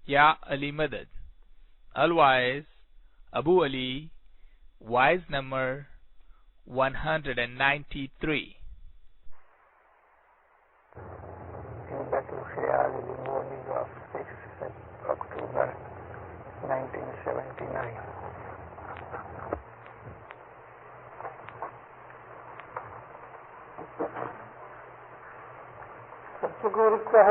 Ya Ali Madad. Otherwise, Abu Ali, wise number 193. In Baitul Khayal in the morning of 6th October 1979. Satguru keh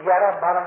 11-12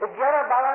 11-12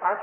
5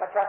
50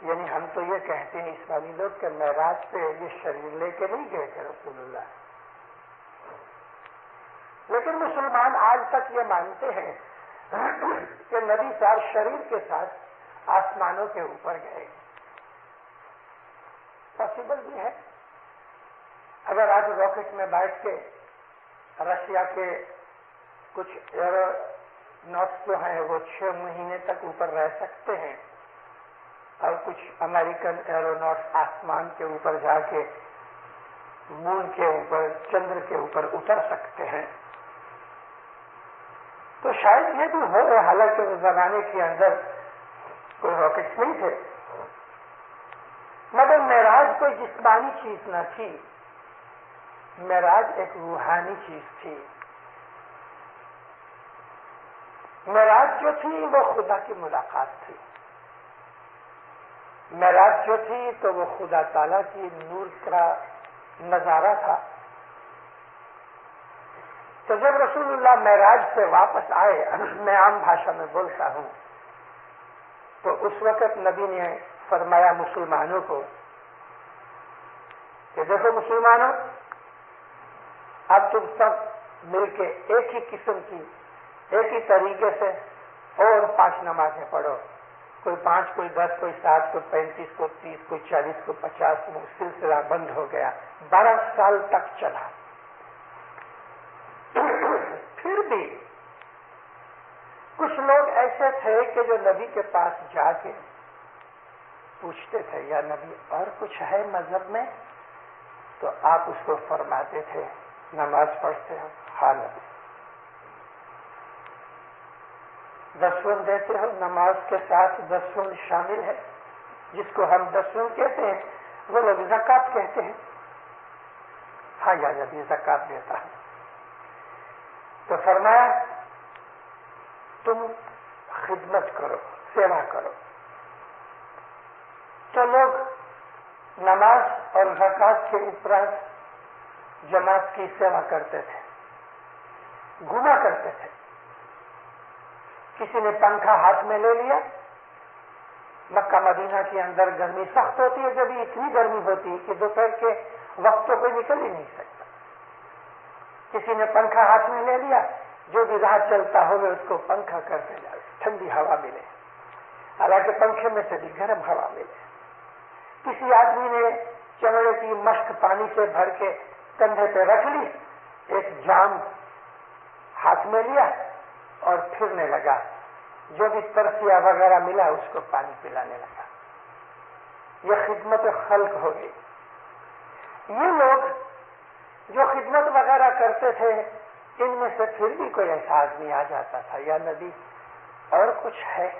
یعنی ہم تو یہ کہتے ہیں اسلامی لوگ کہ معراج پہ یہ شریر لے کے نہیں گئے تھے رسول اللہ، لیکن مسلمان آج تک یہ مانتے ہیں کہ نبی صاحب شریر کے ساتھ آسمانوں کے اوپر گئے. پاسبل بھی ہے. اگر آج راکٹ میں بیٹھ کے رشیا کے کچھ ایروناٹس جو ہیں وہ 6 مہینے تک اوپر رہ سکتے ہیں اور کچھ امریکن ایروناٹس آسمان کے اوپر جا کے مون کے اوپر، چندر کے اوپر اتر سکتے ہیں، تو شاید یہ بھی ہو، حالانکہ اس زمانے کے اندر کوئی راکٹس نہیں تھے. مگر معراج کوئی جسمانی چیز نہ تھی، معراج ایک روحانی چیز تھی. معراج جو تھی وہ خدا کی ملاقات تھی. معراج جو تھی تو وہ خدا تعالیٰ کی نور کا نظارہ تھا. تو جب رسول اللہ معراج سے واپس آئے، میں عام بھاشا میں بولتا ہوں، تو اس وقت نبی نے فرمایا مسلمانوں کو کہ دیکھو مسلمانوں، اب تم سب مل کے ایک ہی قسم کی، ایک ہی طریقے سے اور 5 نمازیں پڑھو. کوئی 5، کوئی 10، کوئی 7، کوئی 35، کوئی 30، کوئی 40، کوئی 50. وہ سلسلہ بند ہو گیا، 12 سال تک چلا. پھر بھی کچھ لوگ ایسے تھے کہ جو نبی کے پاس جا کے پوچھتے تھے، یا نبی اور کچھ ہے مذہب میں؟ تو آپ اس کو فرماتے تھے نماز پڑھتے ہو؟ ہاں نبی. دسویں دیتے ہو؟ نماز کے ساتھ دسویں شامل ہے، جس کو ہم دسویں کہتے ہیں، وہ لوگ زکات کہتے ہیں. ہاں یا نبی زکات دیتا ہوں. تو فرمایا تم خدمت کرو، سیوا کرو. تو لوگ نماز اور زکات کے اپرانت جماعت کی سیوا کرتے تھے، گھوما کرتے تھے. کسی نے پنکھا ہاتھ میں لے لیا. مکہ مدینہ کے اندر گرمی سخت ہوتی ہے، جب اتنی گرمی ہوتی ہے کہ دوپہر کے وقت تو کوئی نکل ہی نہیں سکتا. کسی نے پنکھا ہاتھ میں لے لیا، جو بھی راہ چلتا ہوگا اس کو پنکھا کرتے جائے، ٹھنڈی ہوا ملے، حالانکہ پنکھے میں سے بھی گرم ہوا ملے. کسی آدمی نے چمڑے کی مشک پانی سے بھر کے کندھے پہ رکھ لی، ایک جام ہاتھ میں لیا اور پھرنے لگا، جو بھی ترسیا وغیرہ ملا اس کو پانی پلانے لگا. یہ خدمت خلق ہو گئی. یہ لوگ جو خدمت وغیرہ کرتے تھے، ان میں سے پھر بھی کوئی ایسا آدمی آ جاتا تھا، یا نبی اور کچھ ہے؟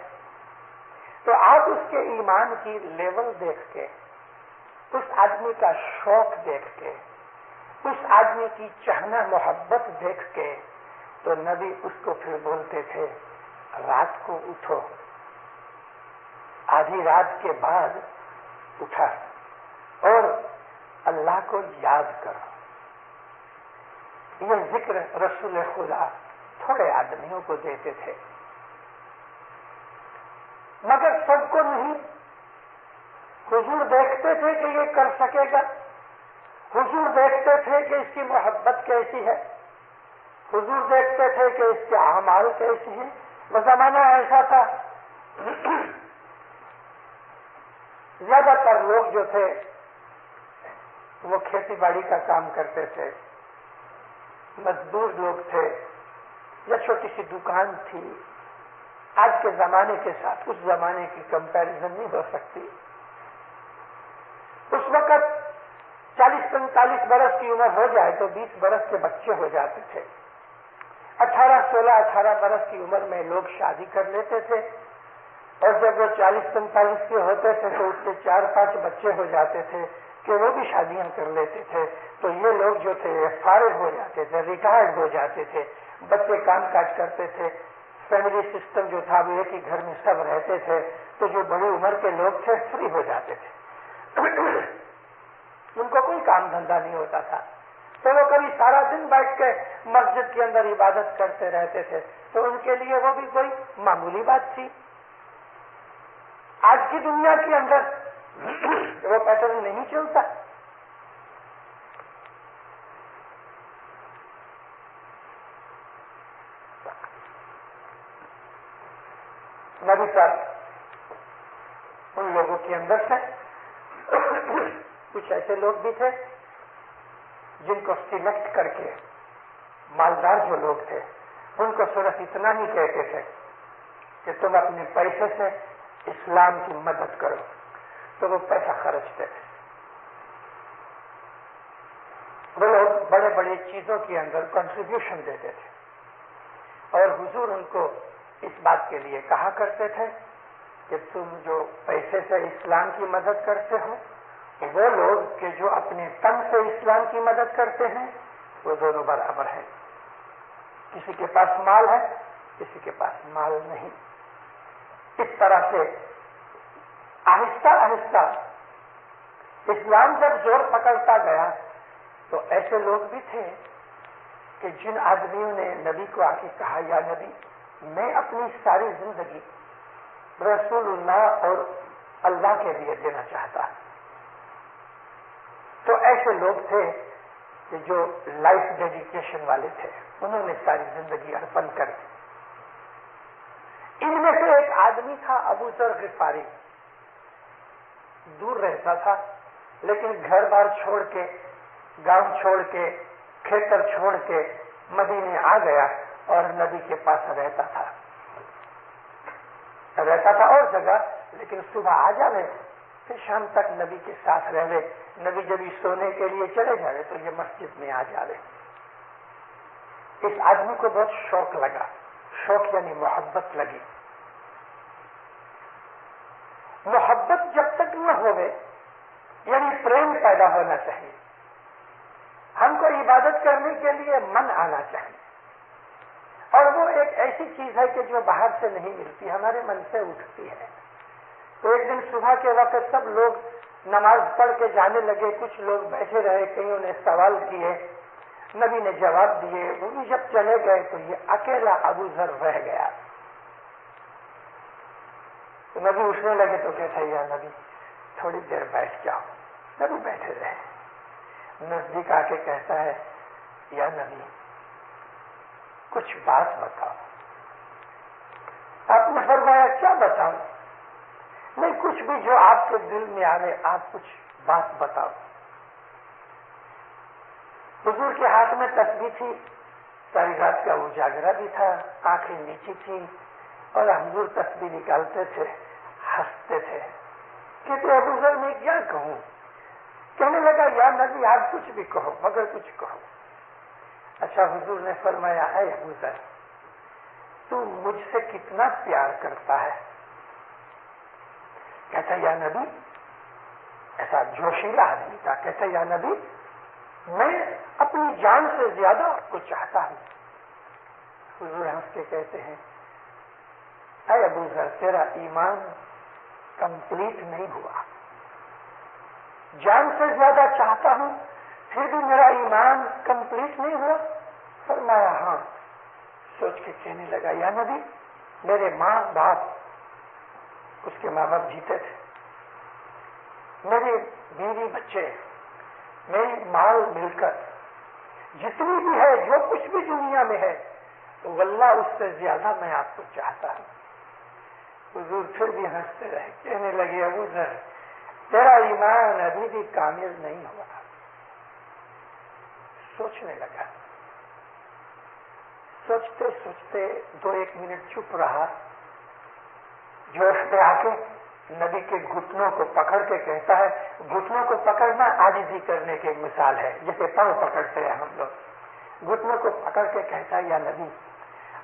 تو آپ اس کے ایمان کی لیول دیکھ کے، اس آدمی کا شوق دیکھ کے، اس آدمی کی چاہنا محبت دیکھ کے، تو نبی اس کو پھر بولتے تھے رات کو اٹھو، آدھی رات کے بعد اٹھا اور اللہ کو یاد کرو. یہ ذکر رسول خدا تھوڑے آدمیوں کو دیتے تھے، مگر سب کو نہیں. حضور دیکھتے تھے کہ یہ کر سکے گا، حضور دیکھتے تھے کہ اس کی محبت کیسی ہے، حضور دیکھتے تھے کہ اس کے اعمال کیسی ہیں. وہ زمانہ ایسا تھا، زیادہ تر لوگ جو تھے وہ کھیتی باڑی کا کام کرتے تھے، مزدور لوگ تھے، یا چھوٹی سی دکان تھی. آج کے زمانے کے ساتھ اس زمانے کی کمپیریزن نہیں ہو سکتی. اس وقت 40-45 برس کی عمر ہو جائے تو 20 برس کے بچے ہو جاتے تھے. 18 برس کی عمر میں لوگ شادی کر لیتے تھے، اور جب وہ 40-45 کے ہوتے تھے تو اس کے 4-5 بچے ہو جاتے تھے کہ وہ بھی شادیاں کر لیتے تھے. تو یہ لوگ جو تھے فارغ ہو جاتے تھے، ریٹائرڈ ہو جاتے تھے، بچے کام کاج کرتے تھے. فیملی سسٹم جو تھا وہ ایک ہی گھر میں سب رہتے تھے. تو جو بڑی عمر کے لوگ تھے فری ہو جاتے تھے، ان کو کوئی کام دھندا نہیں ہوتا تھا. تو وہ کبھی سارا دن بیٹھ کے مسجد کے اندر عبادت کرتے رہتے تھے. تو ان کے لیے وہ بھی کوئی معمولی بات تھی. آج کی دنیا کے اندر وہ پیٹرن نہیں چلتا. نبی صاحب ان لوگوں کے اندر سے کچھ ایسے لوگ بھی تھے جن کو سلیکٹ کر کے مالدار جو لوگ تھے ان کو صرف اتنا ہی کہتے تھے کہ تم اپنے پیسے سے اسلام کی مدد کرو، تو وہ پیسہ خرچتے تھے. وہ لوگ بڑے بڑے چیزوں کے اندر کنٹریبیوشن دیتے تھے اور حضور ان کو اس بات کے لیے کہا کرتے تھے کہ تم جو پیسے سے اسلام کی مدد کرتے ہو، وہ لوگ کہ جو اپنے تن سے اسلام کی مدد کرتے ہیں وہ دونوں برابر ہیں. کسی کے پاس مال ہے، کسی کے پاس مال نہیں. اس طرح سے آہستہ آہستہ اسلام جب زور پکڑتا گیا تو ایسے لوگ بھی تھے کہ جن آدمیوں نے نبی کو آ کے کہا، یا نبی میں اپنی ساری زندگی رسول اللہ اور اللہ کے لیے دینا چاہتا ہوں. تو ایسے لوگ تھے کہ جو لائف ڈیڈیکیشن والے تھے، انہوں نے ساری زندگی ارپن کر دی. ان میں سے ایک آدمی تھا ابو ذر غفاری. دور رہتا تھا لیکن گھر بار چھوڑ کے، گاؤں چھوڑ کے، کھیتر چھوڑ کے مدینے آ گیا اور نبی کے پاس رہتا تھا اور جگہ، لیکن صبح آ جاوے پھر شام تک نبی کے ساتھ رہے. نبی جب سونے کے لیے چلے جائے تو یہ مسجد میں آ جاوے. اس آدمی کو بہت شوق لگا. شوق یعنی محبت لگی. محبت جب تک نہ ہوئے یعنی پریم پیدا ہونا چاہیے. ہم کو عبادت کرنے کے لیے من آنا چاہیے، اور وہ ایک ایسی چیز ہے کہ جو باہر سے نہیں ملتی، ہمارے من سے اٹھتی ہے. تو ایک دن صبح کے وقت سب لوگ نماز پڑھ کے جانے لگے. کچھ لوگ بیٹھے رہے، کئیوں نے سوال کیے، نبی نے جواب دیے. وہ بھی جب چلے گئے تو یہ اکیلا ابو ذر رہ گیا. تو نبی اٹھنے لگے تو کہتا ہے، یا نبی تھوڑی دیر بیٹھ جاؤ. نبی بیٹھے رہے. نزدیک آ کے کہتا ہے، یا نبی کچھ بات بتاؤ. آپ نے فرمایا، کیا بتاؤں؟ نہیں، کچھ بھی جو آپ کے دل میں آئے، آپ کچھ بات بتاؤ. حضور کے ہاتھ میں تسبیح تھی، ساری رات کا اجاگرا بھی تھا، آنکھیں نیچی تھی، اور حضور تسبیح نکالتے تھے، ہنستے تھے. کہتے ابو ذر میں کیا کہوں؟ کہنے لگا، یا نبی آپ کچھ بھی کہو، مگر کچھ کہو. اچھا، حضور نے فرمایا، اے ابو ذر تو مجھ سے کتنا پیار کرتا ہے؟ کہتا، یا نبی، ایسا جوشیلا آدمی تھا. کہتا، یا نبی میں اپنی جان سے زیادہ آپ کو چاہتا ہوں. حضور ہنس کے کہتے ہیں، اے ابو ذر تیرا ایمان کمپلیٹ نہیں ہوا. جان سے زیادہ چاہتا ہوں پھر بھی میرا ایمان کمپلیٹ نہیں ہوا. فرمایا، ہاں. سوچ کے کہنے لگا، یا نبی میرے ماں باپ، اس کے ماں باپ جیتے تھے، میری بیوی بچے، میری مال مل کر جتنی بھی ہے، جو کچھ بھی دنیا میں ہے، واللہ اس سے زیادہ میں آپ کو چاہتا ہوں. حضور پھر بھی ہنستے رہے. کہنے لگے، ابو ذر تیرا ایمان ابھی بھی کامل نہیں ہوا. سوچنے لگا. سوچتے سوچتے 2-1 منٹ چپ رہا. جوش پہ آ کے نبی کے گھٹنوں کو پکڑ کے کہتا ہے، گھٹنوں کو پکڑنا عاجزی کرنے کی ایک مثال ہے، جیسے پاؤں پکڑتے ہیں ہم لوگ. گھٹنوں کو پکڑ کے کہتا ہے، یا نبی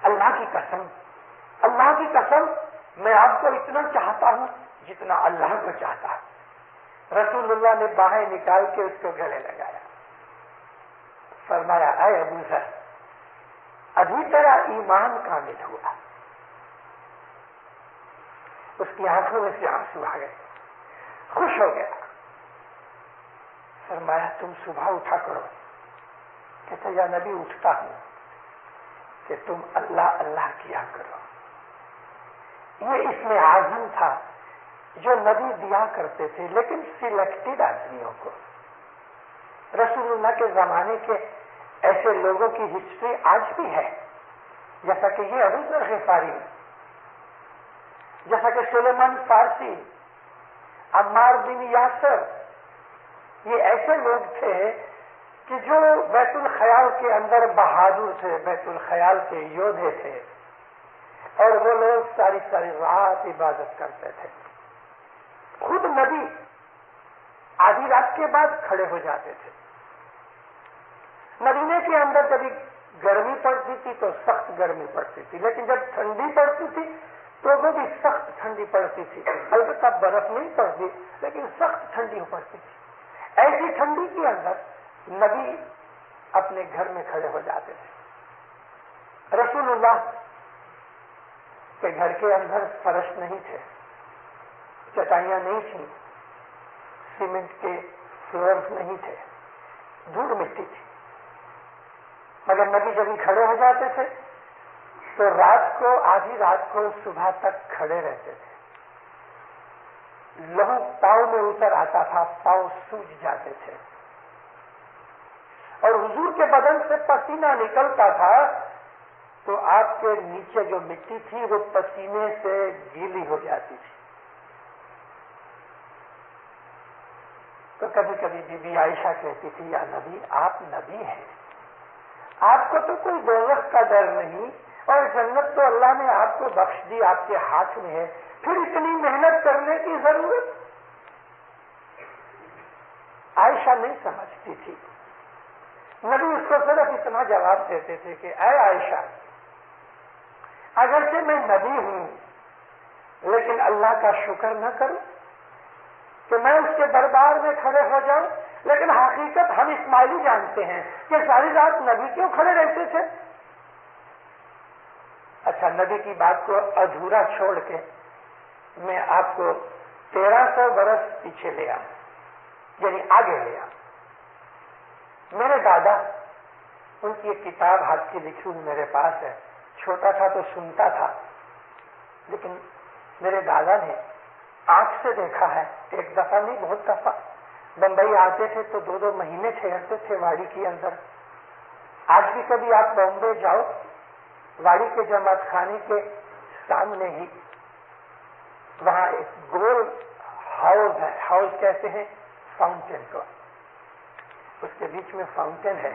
اللہ کی قسم، اللہ کی قسم میں آپ کو اتنا چاہتا ہوں جتنا اللہ کو چاہتا ہوں. رسول اللہ نے باہیں نکال کے اس کو گلے لگایا. فرمایا، اے ابو ذر ابھی تیرا ایمان کامل ہوا. اس کی آنکھوں میں سے آنسو آ گئے. خوش ہو گیا. فرمایا، تم صبح اٹھا کرو. کہتے، یا نبی اٹھتا ہوں کہ تم اللہ اللہ کیا کرو. یہ اس میں اعظم تھا جو نبی دیا کرتے تھے لیکن سلیکٹڈ آدمیوں کو. رسول اللہ کے زمانے کے ایسے لوگوں کی ہسٹری آج بھی ہے، جیسا کہ یہ ابو ذر غفاری، جیسا کہ سلیمان فارسی، عمار بن یاسر. یہ ایسے لوگ تھے کہ جو بیت الخیال کے اندر بہادر تھے، بیت الخیال کے یودھے تھے، اور وہ لوگ ساری ساری رات عبادت کرتے تھے. خود نبی آدھی رات کے بعد کھڑے ہو جاتے تھے. مدینے کے اندر کبھی گرمی پڑتی تھی تو سخت گرمی پڑتی تھی، لیکن جب ٹھنڈی پڑتی تھی تو وہ بھی سخت ٹھنڈی پڑتی تھی. البتہ برف نہیں پڑتی لیکن سخت ٹھنڈی پڑتی تھی. ایسی ٹھنڈی کے اندر نبی اپنے گھر میں کھڑے ہو جاتے تھے. رسول اللہ کے گھر کے اندر فرش نہیں تھے، چٹائیاں نہیں تھیں، سیمنٹ کے فلورز نہیں تھے، دھول مٹی تھی. مگر نبی جب کھڑے ہو جاتے تھے تو رات کو، آدھی رات کو صبح تک کھڑے رہتے تھے. لہو پاؤں میں اتر آتا تھا، پاؤں سوج جاتے تھے، اور حضور کے بدن سے پسینہ نکلتا تھا تو آپ کے نیچے جو مٹی تھی وہ پسینے سے گیلی ہو جاتی تھی. تو کبھی کبھی بی بی عائشہ کہتی تھی، یا نبی، آپ نبی ہیں، آپ کو تو کوئی دوزخ کا ڈر نہیں، اور جنت تو اللہ نے آپ کو بخش دی، آپ کے ہاتھ میں ہے، پھر اتنی محنت کرنے کی ضرورت؟ عائشہ نہیں سمجھتی تھی. نبی اس کو صرف اتنا جواب دیتے تھے کہ اے عائشہ، اگرچہ میں نبی ہوں لیکن اللہ کا شکر نہ کروں کہ میں اس کے دربار میں کھڑے ہو جاؤں؟ لیکن حقیقت ہم اسماعیلی جانتے ہیں کہ ساری رات نبی کیوں کھڑے رہتے تھے. اچھا، نبی کی بات کو ادھورا چھوڑ کے میں آپ کو 1300 برس پیچھے لے آؤں، یعنی آگے لے آؤں. میرے دادا، ان کی ایک کتاب ہاتھ کی لکھی ہوئی میرے پاس ہے. چھوٹا تھا تو سنتا تھا، لیکن میرے دادا نے آنکھ سے دیکھا ہے، ایک دفعہ نہیں بہت دفعہ. بمبئی آتے تھے تو 2 مہینے ٹھہرتے تھے واڑی کے اندر. آج بھی کبھی آپ بامبے جاؤ، واڑی کے جماعت خانے کے سامنے ہی وہاں ایک گول ہاؤس ہے، ہاؤس کہتے ہیں فاؤنٹین کو، اس کے بیچ میں فاؤنٹین ہے.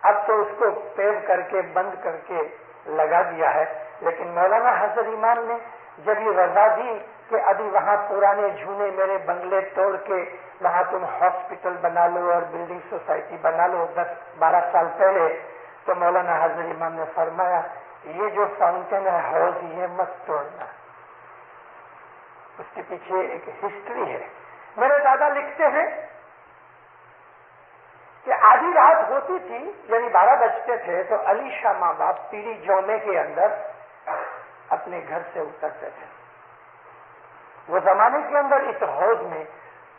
اب تو اس کو پیو کر کے بند کر کے لگا دیا ہے، لیکن مولانا حضرت امام نے جب یہ رضا دی کہ ابھی وہاں پرانے جھونے میرے بنگلے توڑ کے وہاں تم ہاسپٹل بنا لو اور بلڈنگ سوسائٹی بنا لو 10-12 سال پہلے، تو مولانا حضرت امام نے فرمایا یہ جو فاؤنٹین ہے، حوض، یہ مت توڑنا. اس کے پیچھے ایک ہسٹری ہے. میرے دادا لکھتے ہیں کہ آدھی رات ہوتی تھی، یعنی 12 بجتے تھے، تو علی شاہ ماں باپ پیری جومے کے اندر اپنے گھر سے اترتے تھے. وہ زمانے کے اندر اس حوض میں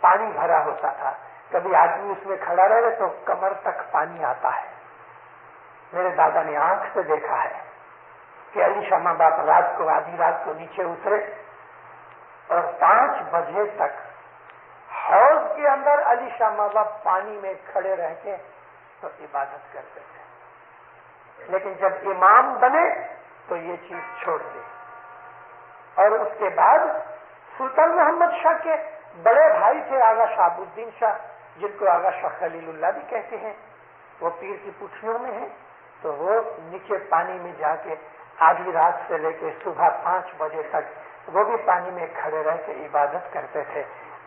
پانی بھرا ہوتا تھا، کبھی آدمی اس میں کھڑا رہے تو کمر تک پانی آتا ہے. میرے دادا نے آنکھ سے دیکھا ہے کہ علی شاہ ماں باپ رات کو، آدھی رات کو نیچے اترے اور 5 بجے تک حوض کے اندر علی شاہ ماں باپ پانی میں کھڑے رہ کے تو عبادت کرتے تھے. لیکن جب امام بنے تو یہ چیز چھوڑ دی. اور اس کے بعد سلطان محمد شاہ کے بڑے بھائی تھے آغا شہاب الدین شاہ، جن کو آغا شاہ خلیل اللہ بھی کہتے ہیں. وہ پیر کی پٹھیوں میں ہیں، تو وہ نیچے پانی میں جا کے آدھی رات سے لے کے صبح 5 بجے تک وہ بھی پانی میں کھڑے رہ کے عبادت کرتے تھے.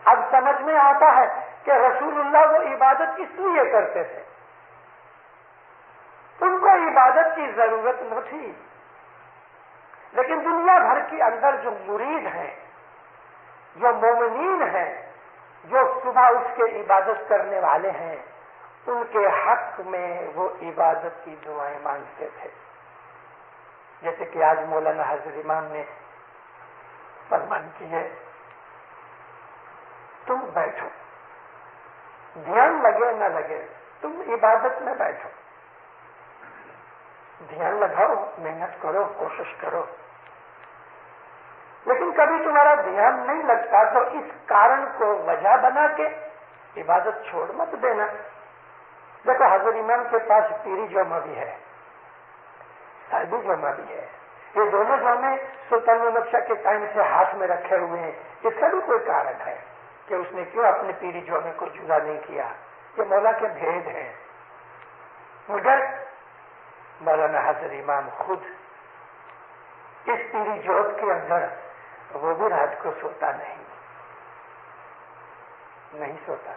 اب سمجھ میں آتا ہے کہ رسول اللہ وہ عبادت کس لیے کرتے تھے. ان کو عبادت کی ضرورت نہ تھی، لیکن دنیا بھر کے اندر جو مرید ہیں، جو مومنین ہیں، جو صبح اٹھ کے عبادت کرنے والے ہیں، ان کے حق میں وہ عبادت کی دعائیں مانگتے تھے. جیسے کہ آج مولانا حضرت امام نے فرمان کی ہے، تم بیٹھو، دھیان لگے نہ لگے تم عبادت میں بیٹھو، دھیان لگاؤ، محنت کرو، کوشش کرو. لیکن کبھی تمہارا دھیان نہیں لگتا تو اس کارن کو وجہ بنا کے عبادت چھوڑ مت دینا. دیکھو حضرت امام کے پاس پیری جومہ بھی ہے، صاحبی جومہ بھی ہے. یہ دونوں جومے سلطان محمد شاہ کے ٹائم سے ہاتھ میں رکھے ہوئے ہیں. اس کا بھی کوئی کارن ہے کہ اس نے کیوں اپنے پیری جومے کو جدا نہیں کیا. یہ مولا کے بھید ہیں. مگر مولانا حضرت امام خود اس پیری جوت کے اندر وہ بھی رات کو سوتا نہیں سوتا.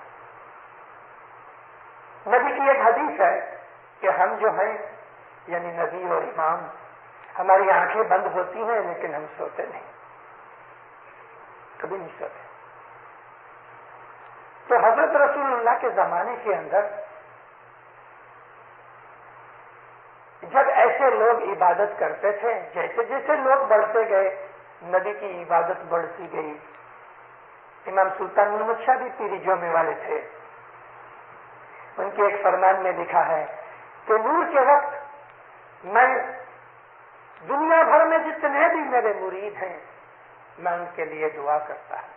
نبی کی ایک حدیث ہے کہ ہم جو ہیں یعنی نبی اور امام، ہماری آنکھیں بند ہوتی ہیں لیکن ہم سوتے نہیں، کبھی نہیں سوتے. تو حضرت رسول اللہ کے زمانے کے اندر جب ایسے لوگ عبادت کرتے تھے، جیسے جیسے لوگ بڑھتے گئے نبی کی عبادت بڑھتی گئی. امام سلطان محمد شاہ بھی پیری جومے والے تھے. ان کے ایک فرمان میں لکھا ہے کہ نور کے وقت میں دنیا بھر میں جتنے بھی میرے مرید ہیں میں ان کے لیے دعا کرتا ہوں.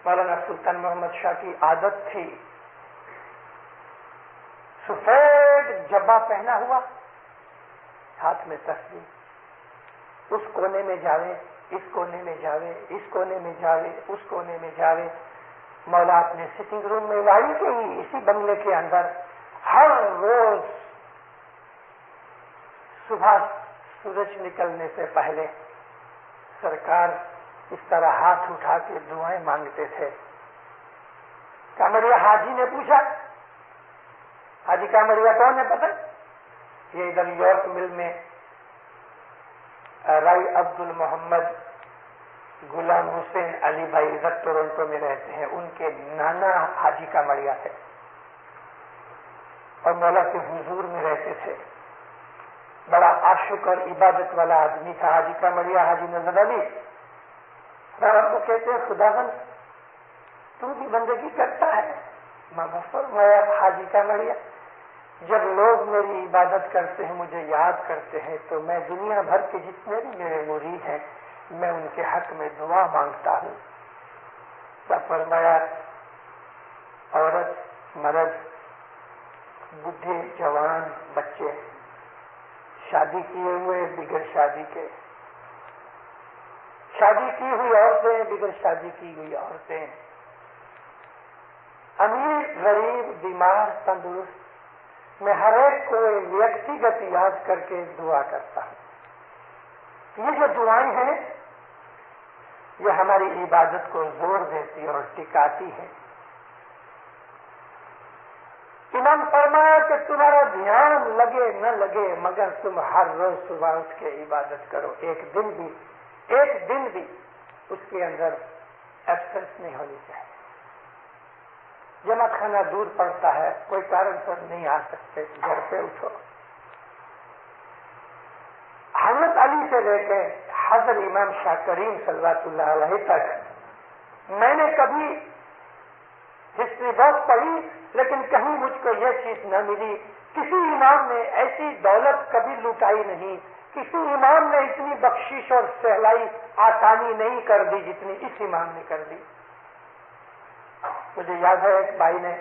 مولانا سلطان محمد شاہ کی عادت تھی سفید جبہ پہنا ہوا، ہاتھ میں تسبیح، اس کونے میں جاوے، اس کونے میں جاوے، اس کونے میں جاوے، اس کونے میں جاوے. مولا اپنے سٹنگ روم میں وائی کے ہی اسی بنگلے کے اندر ہر روز صبح سورج نکلنے سے پہلے سرکار اس طرح ہاتھ اٹھا کے دعائیں مانگتے تھے. کامریا حاجی نے پوچھا، حاجی کامریا کون ہے پتہ؟ یہ ادھر یورک مل میں رائی عبد المحمد غلام حسین علی بھائی ادھر ٹورنٹو میں رہتے ہیں. ان کے نانا حاجی کامریا تھے اور مولا کے حضور میں رہتے تھے. بڑا عاشق اور عبادت والا آدمی تھا حاجی کامریا. حاجی نظر علی آپ کو کہتے ہیں خداوند تو بھی بندگی کرتا ہے. میں حاجی کامریا جب لوگ میری عبادت کرتے ہیں، مجھے یاد کرتے ہیں، تو میں دنیا بھر کے جتنے بھی میرے مرید ہیں میں ان کے حق میں دعا مانگتا ہوں. تب فرمایا عورت، مرد، بڈھے، جوان، بچے، شادی کیے ہوئے، بغیر شادی کے، شادی کی ہوئی عورتیں، بغیر شادی کی ہوئی عورتیں، امیر، غریب، بیمار، تندرست، میں ہر ایک کو ویکتیگت یاد کر کے دعا کرتا ہوں. یہ جو دعائیں ہیں یہ ہماری عبادت کو زور دیتی اور ٹکاتی ہے. امام فرمایا کہ تمہارا دھیان لگے نہ لگے مگر تم ہر روز صبح اٹھ کے عبادت کرو. ایک دن بھی اس کے اندر ایبسنس نہیں ہونی چاہیے. جمع خانہ دور پڑتا ہے، کوئی کارن پر نہیں آ سکتے، گھر پہ اٹھو. حضرت علی سے لے کے حضرت امام شاہ کریم صلوات اللہ علیہ تک میں نے کبھی ہسٹری بہت پڑھی لیکن کہیں مجھ کو یہ چیز نہ ملی. کسی امام نے ایسی دولت کبھی لوٹائی نہیں، کسی امام نے اتنی بخشش اور سہلائی آسانی نہیں کر دی جتنی اس امام نے کر دی. مجھے یاد ہے ایک بھائی نے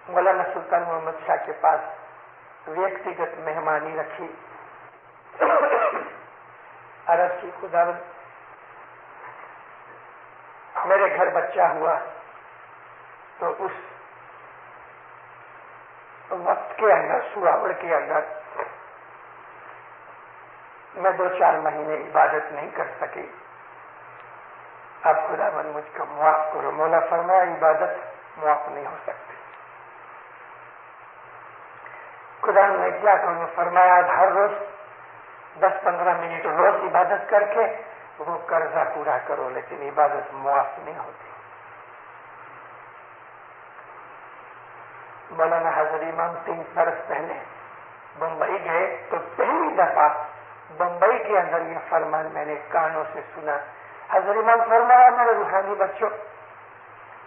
مولانا سلطان محمد شاہ کے پاس ویکتیگت مہمانی رکھی. عرض کی خداوند میرے گھر بچہ ہوا تو اس وقت کے اندر سواوڑ کے اندر میں 2-4 مہینے عبادت نہیں کر سکی. اب خداوند مجھ کو معاف کرو. مولا فرمایا عبادت معاف نہیں ہو سکتی. خدا نے کیا کروں؟ فرمایا ہر روز 10-15 منٹ روز عبادت کر کے وہ قرضہ پورا کرو، لیکن عبادت معاف نہیں ہوتی. مولانا حضرت امام 3 برس پہلے بمبئی گئے تو پہلی دفعہ بمبئی کے اندر یہ فرمان میں نے کانوں سے سنا. حضرت امام فرمایا میرے روحانی بچوں،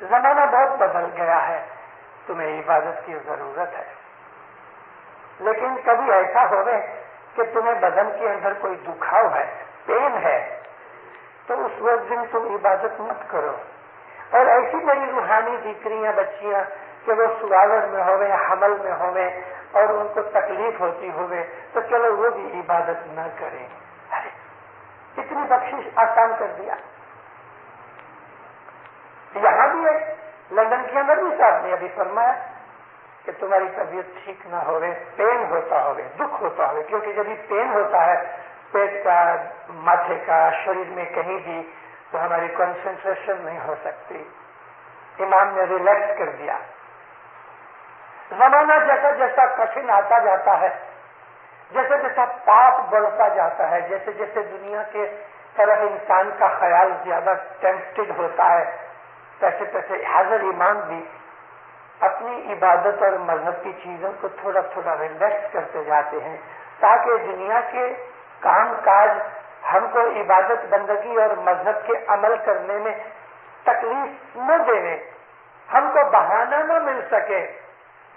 زمانہ بہت بدل گیا ہے، تمہیں عبادت کی ضرورت ہے، لیکن کبھی ایسا ہوئے کہ تمہیں بدن کے اندر کوئی دکھاؤ ہے، پین ہے، تو اس وقت دن تم عبادت مت کرو. اور ایسی میری روحانی دیکریاں بچیاں کہ وہ سلاور میں ہوئے، حمل میں ہوئے اور ان کو تکلیف ہوتی ہوئے، تو چلو وہ بھی عبادت نہ کریں. اتنی بخشش آسان کر دیا. یہاں بھی ہے، لندن کے اندر بھی صاحب نے ابھی فرمایا کہ تمہاری طبیعت ٹھیک نہ ہوئے، پین ہوتا ہوئے، دکھ ہوتا ہوئے، کیونکہ جب بھی پین ہوتا ہے پیٹ کا، ماتھے کا، شریر میں کہیں بھی، تو ہماری کنسنٹریشن نہیں ہو سکتی. امام نے ریلیکس کر دیا. زمانہ جیسا جیسا کٹھن آتا جاتا ہے، جیسے جیسا پاپ بڑھتا جاتا ہے، جیسے جیسے دنیا کے طرف انسان کا خیال زیادہ ٹیمپٹڈ ہوتا ہے، تیسے تیسے حضرت امام بھی اپنی عبادت اور مذہب کی چیزوں کو تھوڑا تھوڑا ریلیکس کرتے جاتے ہیں، تاکہ دنیا کے کام کاج ہم کو عبادت بندگی اور مذہب کے عمل کرنے میں تکلیف نہ دینے، ہم کو بہانہ نہ مل سکے.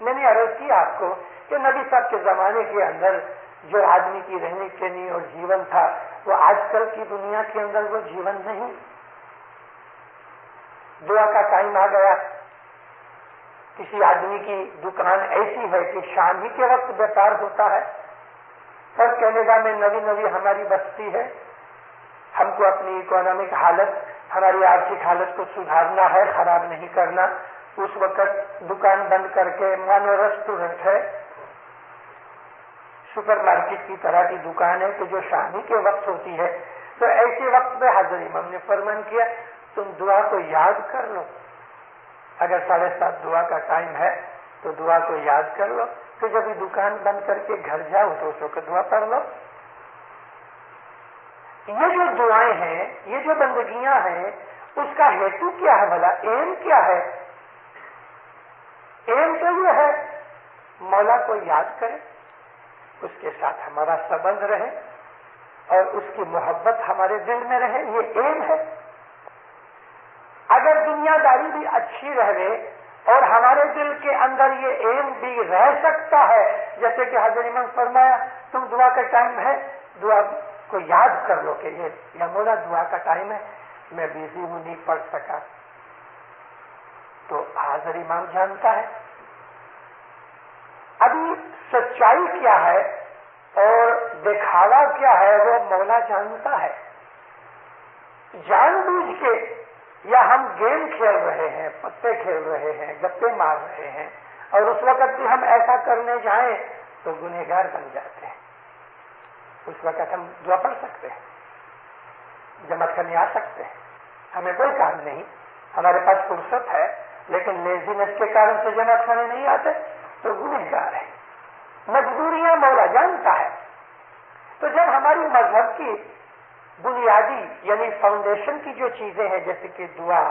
میں نے عرض کی آپ کو کہ نبی صاحب کے زمانے کے اندر جو آدمی کی رہنی کہنی اور جیون تھا، وہ آج کل کی دنیا کے اندر وہ جیون نہیں. دعا کا ٹائم آ گیا. کسی آدمی کی دکان ایسی ہے کہ شام ہی کے وقت بیپار ہوتا ہے، اور کینیڈا میں نوی ہماری بستی ہے، ہم کو اپنی اکنامک حالت، ہماری آرتھک حالت کو سدھارنا ہے، خراب نہیں کرنا. اس وقت دکان بند کر کے مانو ریسٹورنٹ ہے، سپر مارکیٹ کی طرح کی دکان ہے کہ جو شامی کے وقت ہوتی ہے. تو ایسے وقت میں حضرت امام نے فرمان کیا تم دعا کو یاد کر لو. اگر 7:30 دعا کا ٹائم ہے تو دعا کو یاد کر لو، تو جب دکان بند کر کے گھر جاؤ تو اس وقت دعا پڑھ لو. یہ جو دعائیں ہیں، یہ جو بندگیاں ہیں، اس کا ہیتو کیا ہے بھلا؟ ایم کیا ہے؟ ایم تو یہ ہے مولا کو یاد کریں، اس کے ساتھ ہمارا سبند رہے اور اس کی محبت ہمارے دل میں رہے. یہ ایم ہے. اگر دنیا داری بھی اچھی رہے اور ہمارے دل کے اندر یہ ایم بھی رہ سکتا ہے، جیسے کہ حضرت امام فرمایا تم دعا کا ٹائم ہے، دعا کو یاد کر لو کہ یہ یا مولا دعا کا ٹائم ہے، میں بیزی ہوں، نہیں پڑھ سکا. تو حضرت امام جانتا ہے ابھی سچائی کیا ہے اور دکھاوا کیا ہے، وہ مولا جانتا ہے. جان بوجھ کے یا ہم گیم کھیل رہے ہیں، پتے کھیل رہے ہیں، گپے مار رہے ہیں، اور اس وقت بھی ہم ایسا کرنے جائیں تو گنہگار بن جاتے ہیں. اس وقت ہم دعا پڑھ سکتے ہیں، جماعت کرنے آ سکتے ہیں، ہمیں کوئی کام نہیں، ہمارے پاس فرصت ہے، لیکن لیزینس کے کارن سے جماعت کرنے نہیں آتے تو گنہگار ہے. مجبوریاں مولا جانتا ہے. تو جب ہماری مذہب کی بنیادی یعنی فاؤنڈیشن کی جو چیزیں ہیں، جیسے کہ دعا،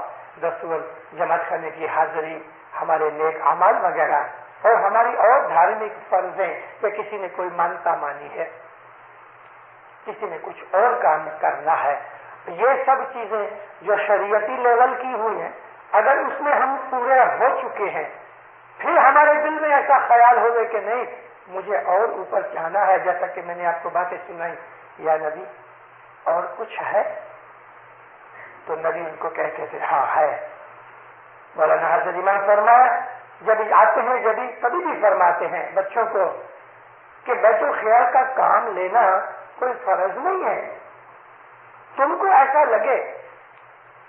رسول، جماعت کرنے کی حاضری، ہمارے نیک اعمال وغیرہ، اور ہماری اور دھارمک فرضیں کہ کسی نے کوئی مانتا مانی ہے، کسی نے کچھ اور کام کرنا ہے، یہ سب چیزیں جو شریعتی لیول کی ہوئی ہیں، اگر اس میں ہم پورے ہو چکے ہیں، پھر ہمارے دل میں ایسا خیال ہوئے کہ نہیں مجھے اور اوپر جانا ہے، جیسا کہ میں نے آپ کو باتیں سنائی، یا نبی اور کچھ ہے، تو نبی ان کو کہتے تھے ہاں ہے. مولانا حضرت امام فرمایا جب آتے ہیں کبھی بھی فرماتے ہیں بچوں کو کہ بیت الخیال کا کام لینا کوئی فرض نہیں ہے. تم کو ایسا لگے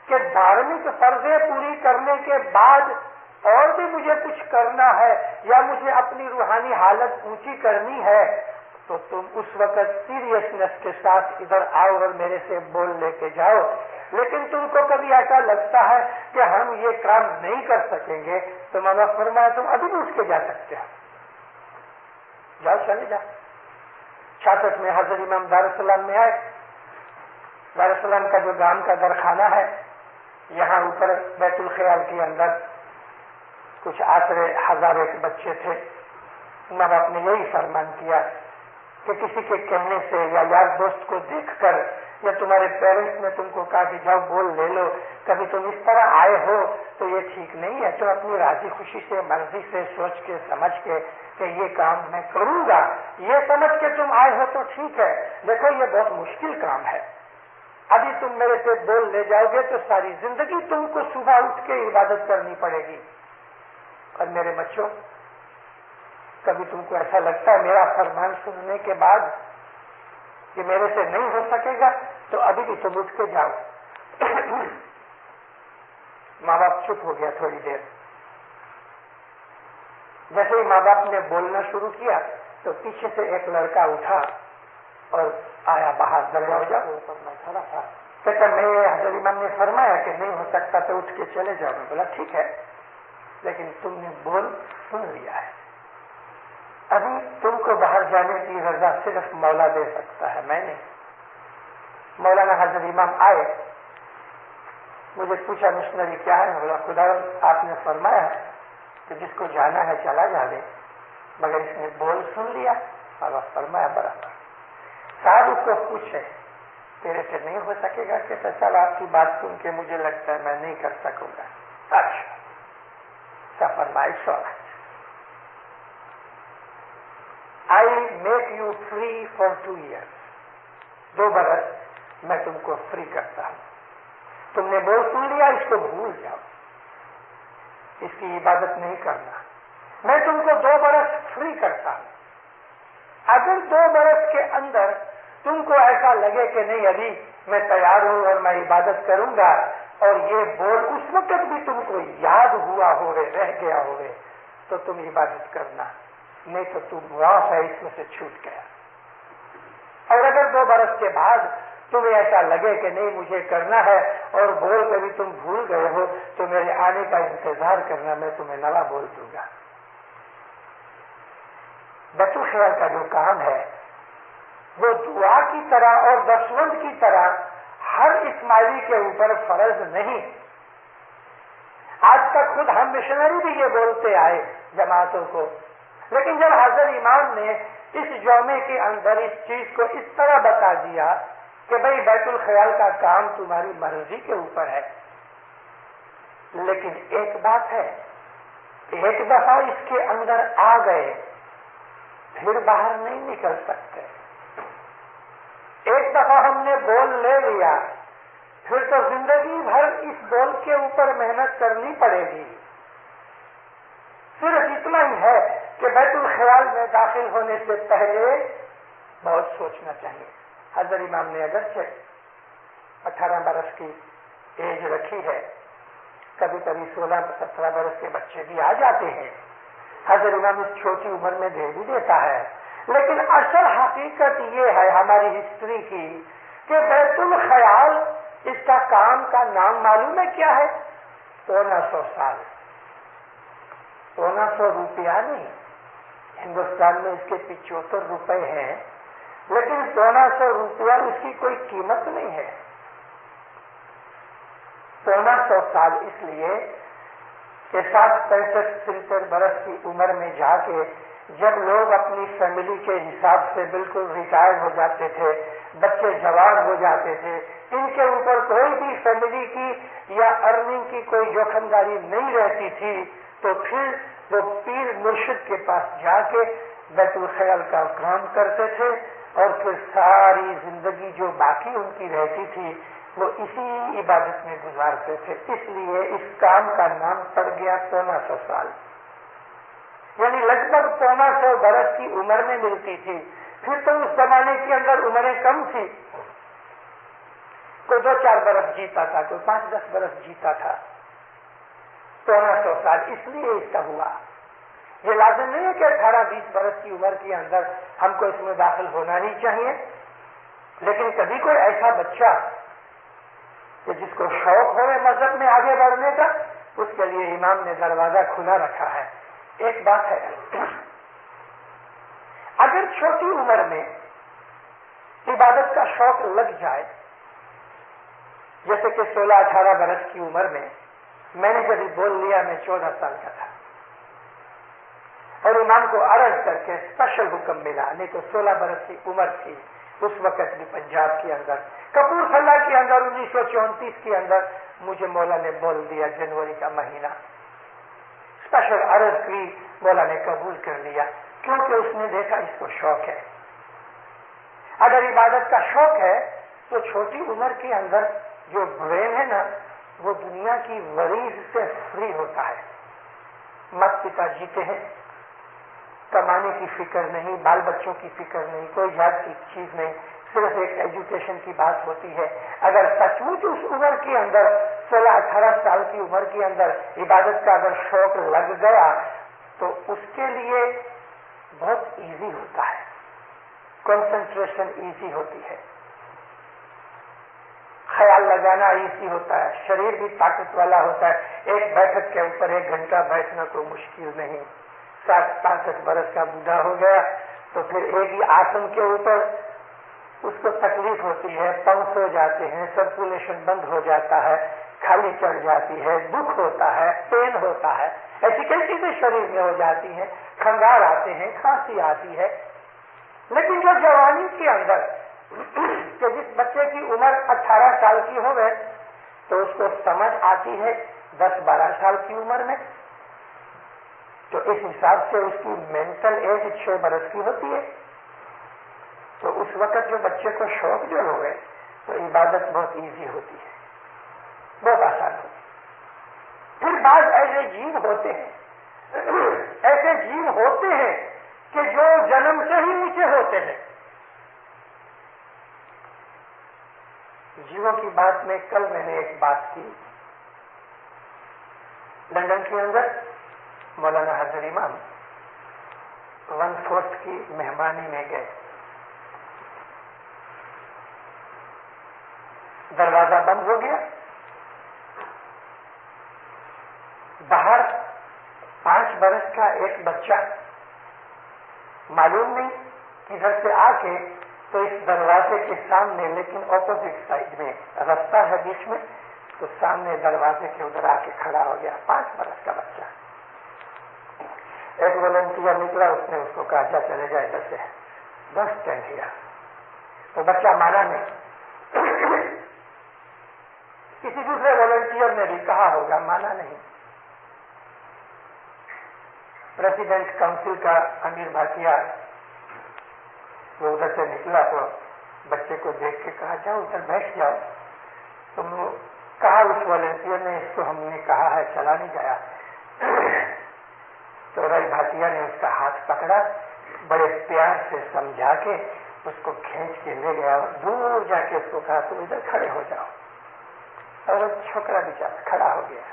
کہ دھارمک فرضیں پوری کرنے کے بعد اور بھی مجھے کچھ کرنا ہے یا مجھے اپنی روحانی حالت اونچی کرنی ہے، تو تم اس وقت سیریسنس کے ساتھ ادھر آؤ اور میرے سے بول لے کے جاؤ. لیکن تم کو کبھی ایسا لگتا ہے کہ ہم یہ کام نہیں کر سکیں گے تو مولا فرمایا تم ابھی بھی اس کے جا سکتے ہو، جاؤ چلے جاؤ. 66 میں حضرت امام دارالسلام میں آئے. دارالسلام کا جو گام کا درخانہ ہے، یہاں اوپر بیت الخیال کے اندر کچھ آسرے ہزاروں کے بچے تھے. ماں باپ نے یہی فرمان کیا کہ کسی کے کہنے سے یا یار دوست کو دیکھ کر یا تمہارے پیرنٹس نے تم کو کہا کہ جاؤ بول لے لو، کبھی تم اس طرح آئے ہو تو یہ ٹھیک نہیں ہے. تم اپنی راضی خوشی سے مرضی سے سوچ کے سمجھ کے کہ یہ کام میں کروں گا، یہ سمجھ کے تم آئے ہو تو ٹھیک ہے. دیکھو یہ بہت مشکل کام ہے. ابھی تم میرے سے بول لے جاؤ گے تو ساری زندگی تم کو صبح اٹھ کے عبادت کرنی پڑے گی. اور میرے بچوں، کبھی تم کو ایسا لگتا ہے میرا فرمان سننے کے بعد کہ میرے سے نہیں ہو سکے گا، تو ابھی بھی تم اٹھ کے جاؤ. ماں باپ چپ ہو گیا تھوڑی دیر. جیسے ہی ماں باپ نے بولنا شروع کیا تو پیچھے سے ایک لڑکا اٹھا اور آیا باہر دروازہ کے اوپر میں کھڑا تھا. کہتا میں حضرت امام نے فرمایا کہ نہیں ہو سکتا تو اٹھ کے چلے جاؤ. میں بولا ٹھیک ہے، لیکن تم نے بول سن لیا ہے. ابھی تم کو باہر جانے کی رضا صرف مولا دے سکتا ہے، میں نہیں. مولانا حضرت امام آئے، مجھے پوچھا مشنری کیا ہے؟ بولا خدا آپ نے فرمایا کہ جس کو جانا ہے چلا جانے، مگر اس نے بول سن لیا. اور فرمایا برابر. صاحب اس کو پوچھے تیرے سے نہیں ہو سکے گا؟ کہ چل آپ کی بات سن کے مجھے لگتا ہے میں نہیں کر سکوں گا. اچھا فرمائش ہو. I make you free for 2 years. 2 برس میں تم کو فری کرتا ہوں. تم نے بول سن لیا، اس کو بھول جاؤ، اس کی عبادت نہیں کرنا. میں تم کو 2 برس فری کرتا ہوں. اگر 2 برس کے اندر تم کو ایسا لگے کہ نہیں ابھی میں تیار ہوں اور میں عبادت کروں گا، اور یہ بول اس وقت بھی تم کو یاد ہوا ہوئے رہ گیا ہوئے، تو تم عبادت کرنا، نہیں تو تم معاف ہے اس میں سے چھوٹ گیا. اور اگر 2 برس کے بعد تمہیں ایسا لگے کہ نہیں مجھے کرنا ہے اور بول کر بھی تم بھول گئے ہو، تو میرے آنے کا انتظار کرنا، میں تمہیں نیا بول دوں گا. بیت الخلا کا جو کام ہے وہ دعا کی طرح اور دسوند کی طرح ہر اسماعیلی کے اوپر فرض نہیں. آج تک خود ہم مشنری بھی یہ بولتے آئے جماعتوں کو، لیکن جب حضرت امام نے اس جومے کے اندر اس چیز کو اس طرح بتا دیا کہ بھئی بیت الخیال کا کام تمہاری مرضی کے اوپر ہے، لیکن ایک بات ہے، ایک دفعہ اس کے اندر آ گئے پھر باہر نہیں نکل سکتے. ایک دفعہ ہم نے بول لے لیا، پھر تو زندگی بھر اس بول کے اوپر محنت کرنی پڑے گی. صرف اتنا ہی ہے کہ بیت الخیال میں داخل ہونے سے پہلے بہت سوچنا چاہیے. حضرت امام نے اگرچہ 18 برس کی ایج رکھی ہے، کبھی کبھی 16-17 برس کے بچے بھی آ جاتے ہیں. حضرت امام اس چھوٹی عمر میں دے بھی دیتا ہے، لیکن اصل حقیقت یہ ہے ہماری ہسٹری کی کہ بیت الخیال اس کا کام کا نام معلوم ہے کیا ہے؟ 1400 سال. 1400 روپیہ نہیں، ہندوستان میں اس کے 75 روپے ہیں، لیکن 1400 روپیہ اس کی کوئی قیمت نہیں ہے. 1400 سال اس لیے کہ 65-63 برس کی عمر میں جا کے جب لوگ اپنی فیملی کے حساب سے بالکل ریٹائر ہو جاتے تھے، بچے جوان ہو جاتے تھے، ان کے اوپر کوئی بھی فیملی کی یا ارننگ کی کوئی جوخم داری نہیں رہتی تھی، تو پھر وہ پیر مرشد کے پاس جا کے بیت الخیال کا کام کرتے تھے، اور پھر ساری زندگی جو باقی ان کی رہتی تھی وہ اسی عبادت میں گزارتے تھے. اس لیے اس کام کا نام پڑ گیا 1400 سال، یعنی لگ بھگ 1400 برس کی عمر میں ملتی تھی. پھر تو اس زمانے کے اندر عمریں کم تھی، کوئی 2-4 برس جیتا تھا، کوئی 5-10 برس جیتا تھا. 1400 سال اس لیے اس کا ہوا. یہ لازم نہیں ہے کہ 18-20 برس کی عمر کے اندر ہم کو اس میں داخل ہونا ہی چاہیے، لیکن کبھی کوئی ایسا بچہ کہ جس کو شوق ہو مذہب میں آگے بڑھنے کا، اس کے لیے امام نے دروازہ کھلا رکھا ہے. ایک بات ہے، اگر چھوٹی عمر میں عبادت کا شوق لگ جائے، جیسے کہ 16-18 برس کی عمر میں نے جب بول لیا میں 14 سال کا تھا، اور امام کو عرض کر کے اسپیشل حکم ملا، نہیں تو 16 برس کی عمر تھی اس وقت بھی پنجاب کے اندر کپورتھلا کے اندر 1934 کے اندر مجھے مولا نے بول دیا جنوری کا مہینہ اسپیشل عرض کی، مولا نے قبول کر لیا کیونکہ اس نے دیکھا اس کو شوق ہے. اگر عبادت کا شوق ہے تو چھوٹی عمر کے اندر جو برین ہے نا وہ دنیا کی وریز سے فری ہوتا ہے. مت پتا جیتے ہیں، کمانے کی فکر نہیں، بال بچوں کی فکر نہیں، کوئی یاد کی چیز نہیں، صرف ایک ایجوکیشن کی بات ہوتی ہے. اگر سچ مچ اس عمر کے اندر 16-18 سال کی عمر کے اندر عبادت کا اگر شوق لگ گیا تو اس کے لیے بہت ایزی ہوتا ہے، کنسنٹریشن ایزی ہوتی ہے، خیال لگانا ایزی ہوتا ہے، شریر بھی طاقت والا ہوتا ہے. ایک بیٹھک کے اوپر 1 گھنٹہ بیٹھنا کوئی مشکل نہیں. 60-65 برس کا بوڑھا ہو گیا تو پھر ایک ہی آسن کے اوپر اس کو تکلیف ہوتی ہے، پاؤں سو جاتے ہیں، سرکولیشن بند ہو جاتا ہے، کھالی چڑھ جاتی ہے، دکھ ہوتا ہے، پین ہوتا ہے، ایسی کئی چیزیں شریر میں ہو جاتی ہیں، کھنگار آتے ہیں، کھانسی آتی ہے. لیکن جو جوانی کے اندر کہ جس بچے کی عمر 18 سال کی ہو گئے تو اس کو سمجھ آتی ہے 10-12 سال کی عمر میں، تو اس حساب سے اس کی مینٹل ایج 6 برس کی ہوتی ہے. تو اس وقت جو بچے کو شوق جو ہو گئے تو عبادت بہت ایزی ہوتی ہے، بہت آسان ہوتی ہے. پھر بعض ایسے جین ہوتے ہیں، ایسے جین ہوتے ہیں کہ جو جنم سے ہی نیچے ہوتے ہیں. جیووں کی بات میں کل میں نے ایک بات کی. لندن کے اندر مولانا حضر امام 1/4 کی مہمانی میں گئے. دروازہ بند ہو گیا، باہر 5 برس کا ایک بچہ معلوم نہیں کدھر سے آ کے تو اس دروازے کے سامنے، لیکن اپوزٹ سائڈ میں رستہ ہے بیچ میں، تو سامنے دروازے کے ادھر آ کے کھڑا ہو گیا. 5 برس کا بچہ. ایک والنٹیئر نکلا، اس نے اس کو کہا جا چلے جائے ادھر سے، بس اسٹینڈ کیا. تو بچہ مانا نہیں. کسی دوسرے والنٹیئر نے بھی کہا ہوگا، مانا نہیں. پریزیڈنٹ کاؤنسل کا امیر بھاتیا وہ ادھر سے نکلا تو بچے کو دیکھ کے کہا جاؤ ادھر بیٹھ جاؤ. تو کہا اس والنٹیئر نے، اس کو ہم نے کہا ہے چلا نہیں گیا. تو رائی بھاتیا نے اس کا ہاتھ پکڑا، بڑے پیار سے سمجھا کے اس کو کھینچ کے لے گیا اور دور جا کے اس کو کہا تم ادھر کھڑے ہو جاؤ. اور وہ چھوکرا بیچارہ کھڑا ہو گیا.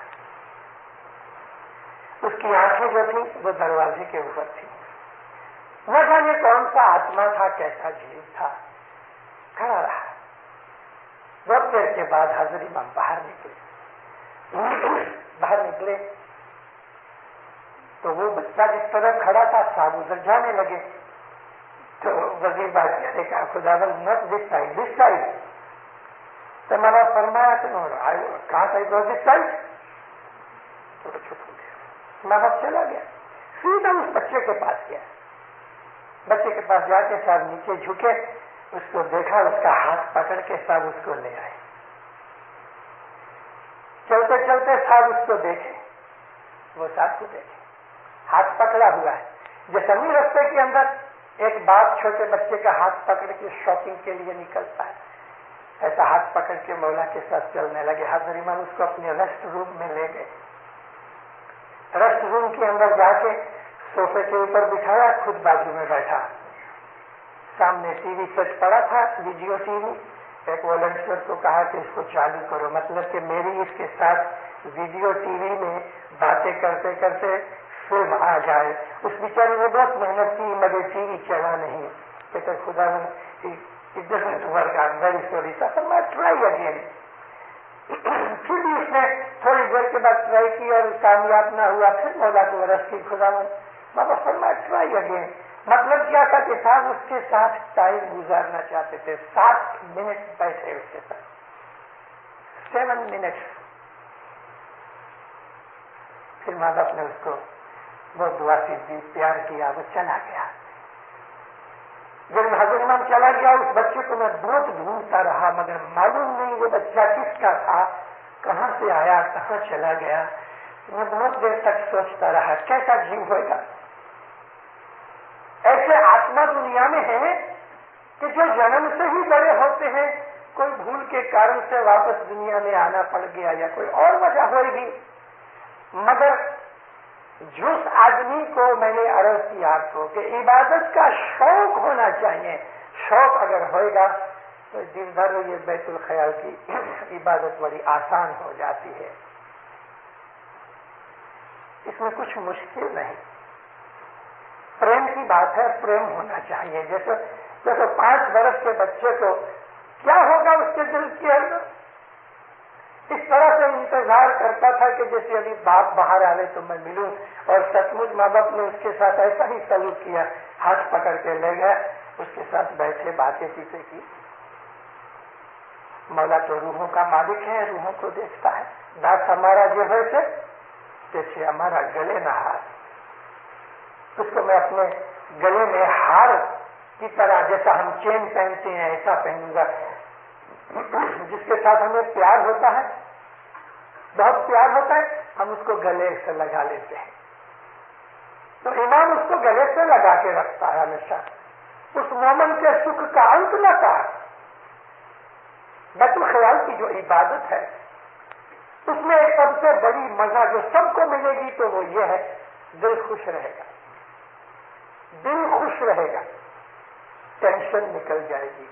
اس کی آنکھیں جو تھیں وہ دروازے کے اوپر تھی. نہ جانے کون سا آتما تھا، کیسا جیو تھا، کھڑا رہا. بہت دیر کے بعد حضرت امام باہر نکلے تو وہ بچہ جس طرح کھڑا تھا صاحب ادھر جانے لگے. تو وزیر بادشاہ نے کہا خداوند نٹ دس سائڈ، دس سائڈ. تو میں نے فرمایا کہ کہاں سے دس سائڈ؟ تو چھپ ہو گیا. ماں باپ چلا گیا. سیدھا اس بچے کے پاس گیا. بچے کے پاس جا کے صاحب نیچے جھکے، اس کو دیکھا، اس کا ہاتھ پکڑ کے صاحب اس کو لے آئے. چلتے چلتے صاحب اس کو دیکھے، وہ صاحب کو دیکھے ہاتھ پکڑا ہوا ہے. جیسا نہیں رستے کے اندر ایک باپ چھوٹے بچے کا ہاتھ پکڑ کے شاپنگ کے لیے نکلتا ہے، ایسا ہاتھ پکڑ کے مولا کے ساتھ چلنے لگے. حضرت امام اس کو اپنے ریسٹ روم میں لے گئے. ریسٹ روم کے اندر جا کے صوفے کے اوپر بٹھایا، خود بازو میں بیٹھا. سامنے ٹی وی سیٹ پڑا تھا، ویڈیو ٹی وی. ایک والنٹیئر کو کہا کہ اس کو چالو کرو، مطلب کہ میری اس کے ساتھ ویڈیو ٹی وی میں باتیں کرتے کرتے فلم آ جائے. اس بیچارے نے بہت محنت کی مگر ٹی وی چلا نہیں. کہتے خدا نے ویری سوری سر، میں ٹرائی اگین. پھر بھی اس نے تھوڑی دیر کے بعد ٹرائی کی اور کامیاب نہ ہوا. پھر مولا کو رس کی خدا بابا فرمایا ٹرائی اگین. مطلب کیا تھا کہ صاحب اس کے ساتھ ٹائم گزارنا چاہتے تھے. 7 منٹ بیٹھے اس کے ساتھ، 7 منٹ. پھر ماں باپ نے اس کو وہ دعا سی دی، پیار کیا، وہ چلا گیا. جب حضرت امام چلا گیا اس بچے کو میں بہت ڈھونڈتا رہا مگر معلوم نہیں وہ بچہ کس کا تھا، کہاں سے آیا، کہاں چلا گیا. میں بہت دیر تک سوچتا رہا کیسا جیو ہوئے گا. ایسے آتما دنیا میں ہیں کہ جو جنم سے ہی بڑے ہوتے ہیں، کوئی بھول کے کارن سے واپس دنیا میں آنا پڑ گیا یا کوئی اور وجہ ہوئے گی. مگر جس آدمی کو میں نے عرض کیا آپ کو کہ عبادت کا شوق ہونا چاہیے، شوق اگر ہوئے گا تو دن بھر یہ بیت الخیال کی عبادت بڑی آسان ہو جاتی ہے. اس میں کچھ مشکل نہیں. پریم کی بات ہے، پریم ہونا چاہیے. جیسے 5 برس کے بچے کو کیا ہوگا اس کے دل کے اندر، اس طرح سے انتظار کرتا تھا کہ جیسے ابھی باپ باہر آئے تو میں ملوں. اور سچ مچ ماں باپ نے اس کے ساتھ ایسا ہی سلوک کیا، ہاتھ پکڑ کے لے گئے، اس کے ساتھ بیٹھے، باتیں چیتیں کی. مولا تو روحوں کا مالک ہے، روحوں کو دیکھتا ہے. داس ہمارا جو ہے سے جیسے ہمارا گلے نہ ہار، اس کو میں اپنے گلے میں ہار کی طرح جیسا ہم چین پہنتے ہیں ایسا پہنوں گا. جس کے ساتھ ہمیں پیار ہوتا ہے، بہت پیار ہوتا ہے، ہم اس کو گلے سے لگا لیتے ہیں. تو امام اس کو گلے سے لگا کے رکھتا ہے ہمیشہ. اس مومن کے سکھ کا انت نہ تھا. بیت الخیال کی جو عبادت ہے اس میں ایک سب سے بڑی مزہ جو سب کو ملے گی تو وہ یہ ہے، دل خوش رہے گا. دل خوش رہے گا، ٹینشن نکل جائے گی،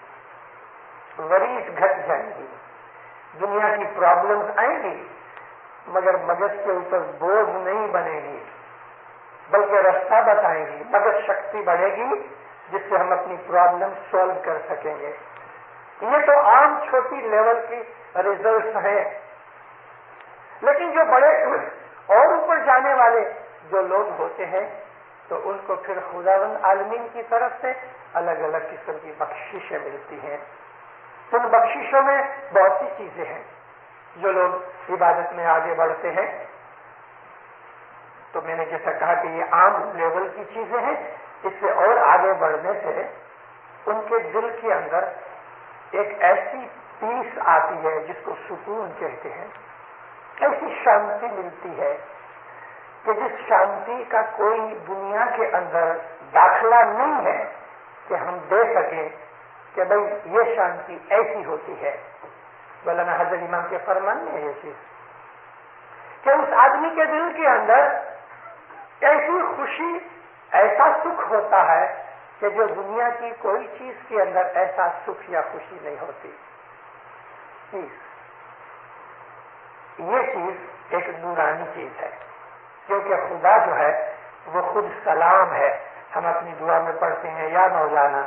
وریز گھٹ جائیں گی، دنیا کی پرابلمز آئیں گی مگر مغز کے اوپر بوجھ نہیں بنے گی بلکہ رستہ بتائیں گی. مغز شکتی بڑھے گی جس سے ہم اپنی پرابلم سولو کر سکیں گے. یہ تو عام چھوٹی لیول کی ریزلٹس ہیں. لیکن جو بڑے اور اوپر جانے والے جو لوگ ہوتے ہیں تو ان کو پھر خداوند عالمین کی طرف سے الگ الگ قسم کی بخششیں ملتی ہیں. ان بخششوں میں بہت سی چیزیں ہیں. جو لوگ عبادت میں آگے بڑھتے ہیں تو میں نے جیسا کہا کہ یہ عام لیول کی چیزیں ہیں. اس سے اور آگے بڑھنے سے ان کے دل کے اندر ایک ایسی پیس آتی ہے جس کو سکون کہتے ہیں. ایسی شانتی ملتی ہے کہ جس شانتی کا کوئی دنیا کے اندر داخلہ نہیں ہے کہ ہم دے سکیں کہ بھئی یہ شانتی ایسی ہوتی ہے. مولانا حضرت امام کے فرمان میں یہ چیز کہ اس آدمی کے دل کے اندر ایسی خوشی، ایسا سکھ ہوتا ہے کہ جو دنیا کی کوئی چیز کے اندر ایسا سکھ یا خوشی نہیں ہوتی. یہ چیز ایک نورانی چیز ہے کیونکہ خدا جو ہے وہ خود سلام ہے. ہم اپنی دعا میں پڑھتے ہیں یا مولانا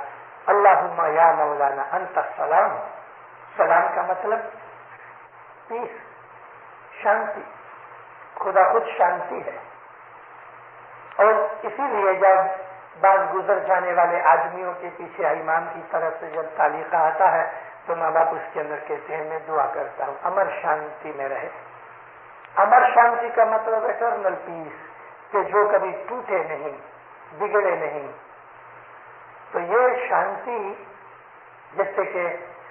اللہم یا مولانا انت السلام. سلام کا مطلب پیس، شانتی. خدا خود شانتی ہے. اور اسی لیے جب بعض گزر جانے والے آدمیوں کے پیچھے امام کی طرف سے جب تعلیقہ آتا ہے تو ماں باپ اس کے اندر کہتے ہیں میں دعا کرتا ہوں امر شانتی میں رہے. امر شانتی کا مطلب اٹرنل پیس کہ جو کبھی ٹوٹے نہیں، بگڑے نہیں. تو یہ شانتی جیسے کہ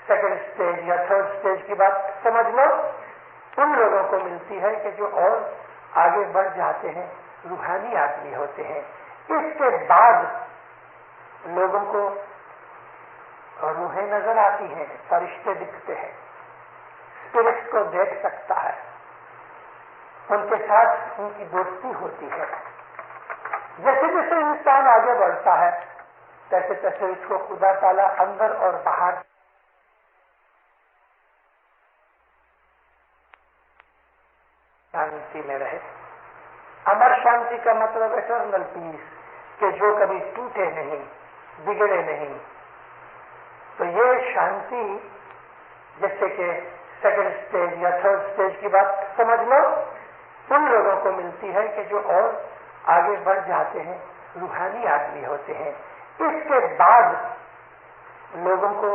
سیکنڈ اسٹیج یا تھرڈ اسٹیج کی بات سمجھ لو، ان لوگوں کو ملتی ہے کہ جو اور آگے بڑھ جاتے ہیں، روحانی آدمی ہوتے ہیں. اس کے بعد لوگوں کو روحیں نظر آتی ہیں، فرشتے دکھتے ہیں، اسپرٹ کو دیکھ سکتا ہے، ان کے ساتھ ان کی دوستی ہوتی ہے. جیسے جیسے انسان آگے بڑھتا ہے تیسے تیسے اس کو خدا تعالیٰ اندر اور باہر شانتی میں رہے. امر شانتی کا مطلب اٹرنل پیس کہ جو کبھی ٹوٹے نہیں، بگڑے نہیں. تو یہ شانتی جیسے کہ سیکنڈ اسٹیج یا تھرڈ اسٹیج کی بات سمجھ لو، ان لوگوں کو ملتی ہے کہ جو اور آگے بڑھ جاتے ہیں، روحانی آدمی ہوتے ہیں. اس کے بعد لوگوں کو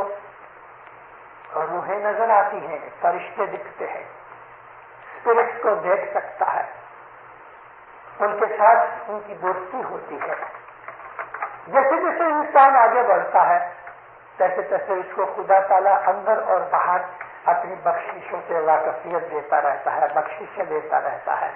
روحیں نظر آتی ہیں، فرشتے دکھتے ہیں، اسپرٹ کو دیکھ سکتا ہے، ان کے ساتھ ان کی دوستی ہوتی ہے. جیسے جیسے انسان آگے بڑھتا ہے تیسے تیسے اس کو خدا تعالیٰ اندر اور باہر اپنی بخششوں سے واقفیت دیتا رہتا ہے، بخششیں دیتا رہتا ہے.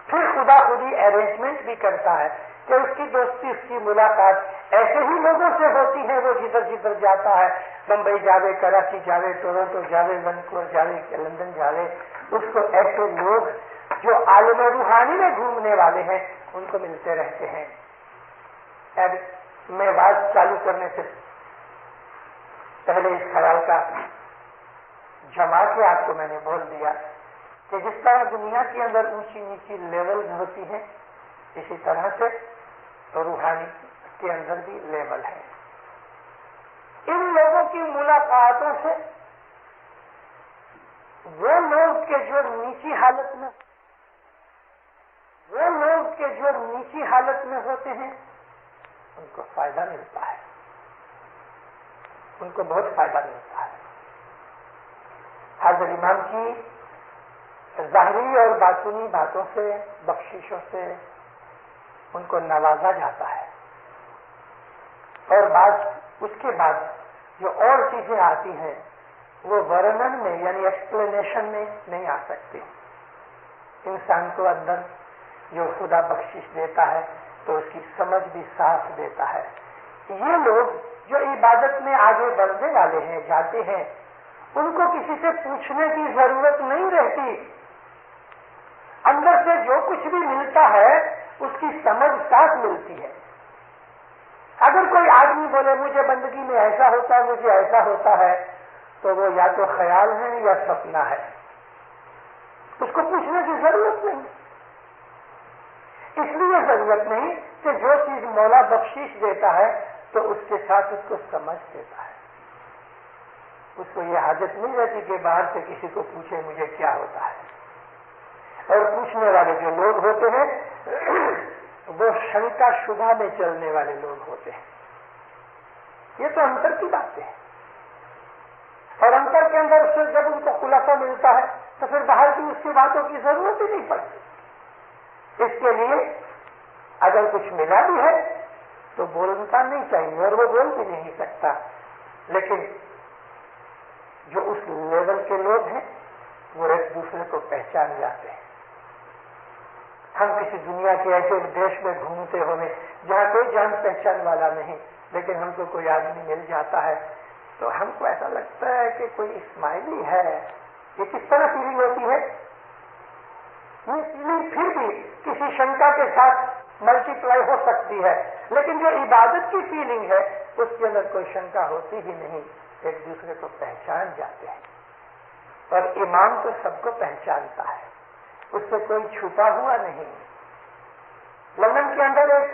پھر خدا خودی ارینجمنٹ بھی کرتا ہے کہ اس کی دوستی، اس کی ملاقات ایسے ہی لوگوں سے ہوتی ہے. وہ جدھر جدھر جاتا ہے، بمبئی جاوے، کراچی جاوے، ٹورنٹو جاوے، ونکوور جاوے، لندن جاوے، اس کو ایسے لوگ جو عالم روحانی میں گھومنے والے ہیں ان کو ملتے رہتے ہیں. اب میں بات چالو کرنے سے پہلے اس خیال کا جما کے آپ کو میں نے بول دیا کہ جس طرح دنیا کے اندر اونچی نیچی لیول ہوتی ہیں، اسی طرح سے روحانی کے اندر بھی لیول ہے. ان لوگوں کی ملاقاتوں سے وہ لوگ کے جو نیچی حالت میں ہوتے ہیں ان کو فائدہ ملتا ہے، ان کو بہت فائدہ ملتا ہے. حضرت امام کی ظاہری اور باطنی باتوں سے، بخششوں سے ان کو نوازا جاتا ہے، اور اس کے بعد جو اور چیزیں آتی ہیں وہ ورنن میں یعنی ایکسپلینیشن میں نہیں آ سکتی. انسان کو اندر جو خدا بخشش دیتا ہے تو اس کی سمجھ بھی صاف دیتا ہے. یہ لوگ جو عبادت میں آگے بڑھنے والے ہیں، جاتے ہیں، ان کو کسی سے پوچھنے کی ضرورت نہیں رہتی. اندر سے جو کچھ بھی ملتا ہے اس کی سمجھ صاف ملتی ہے. اگر کوئی آدمی بولے مجھے بندگی میں ایسا ہوتا ہے، مجھے ایسا ہوتا ہے، تو وہ یا تو خیال ہے یا سپنا ہے، اس کو پوچھنے کی ضرورت نہیں. اس لیے ضرورت نہیں کہ جو چیز مولا بخشش دیتا ہے تو اس کے ساتھ اس کو سمجھ دیتا ہے. اس کو یہ حاجت نہیں رہتی کہ باہر سے کسی کو پوچھے مجھے کیا ہوتا ہے. اور پوچھنے والے جو لوگ ہوتے ہیں وہ شنکا شبہ میں چلنے والے لوگ ہوتے ہیں. یہ تو انتر کی باتیں ہیں، اور انتر کے اندر سے جب ان کو خلاصہ ملتا ہے تو پھر باہر کی اس کی باتوں کی ضرورت ہی نہیں پڑتی. اس کے لیے اگر کچھ ملا بھی ہے تو بولنا نہیں چاہیے، اور وہ بول بھی نہیں سکتا. لیکن جو اس لیول کے لوگ ہیں وہ ایک دوسرے کو پہچان جاتے ہیں. ہم کسی دنیا کے ایسے دیش میں گھومتے ہوئے جہاں کوئی جان پہچان والا نہیں، لیکن ہم کو کوئی آدمی مل جاتا ہے تو ہم کو ایسا لگتا ہے کہ کوئی اسماعیلی ہے. یہ کس طرح فیلنگ ہوتی ہے؟ یہ فیلنگ پھر بھی کسی شنکا کے ساتھ ملٹی پلائی ہو سکتی ہے، لیکن جو عبادت کی فیلنگ ہے اس کے اندر کوئی شنکا ہوتی ہی نہیں. ایک دوسرے کو پہچان جاتے ہیں، اور امام تو سب کو پہچانتا ہے، اس سے کوئی چھپا ہوا نہیں. لندن کے اندر ایک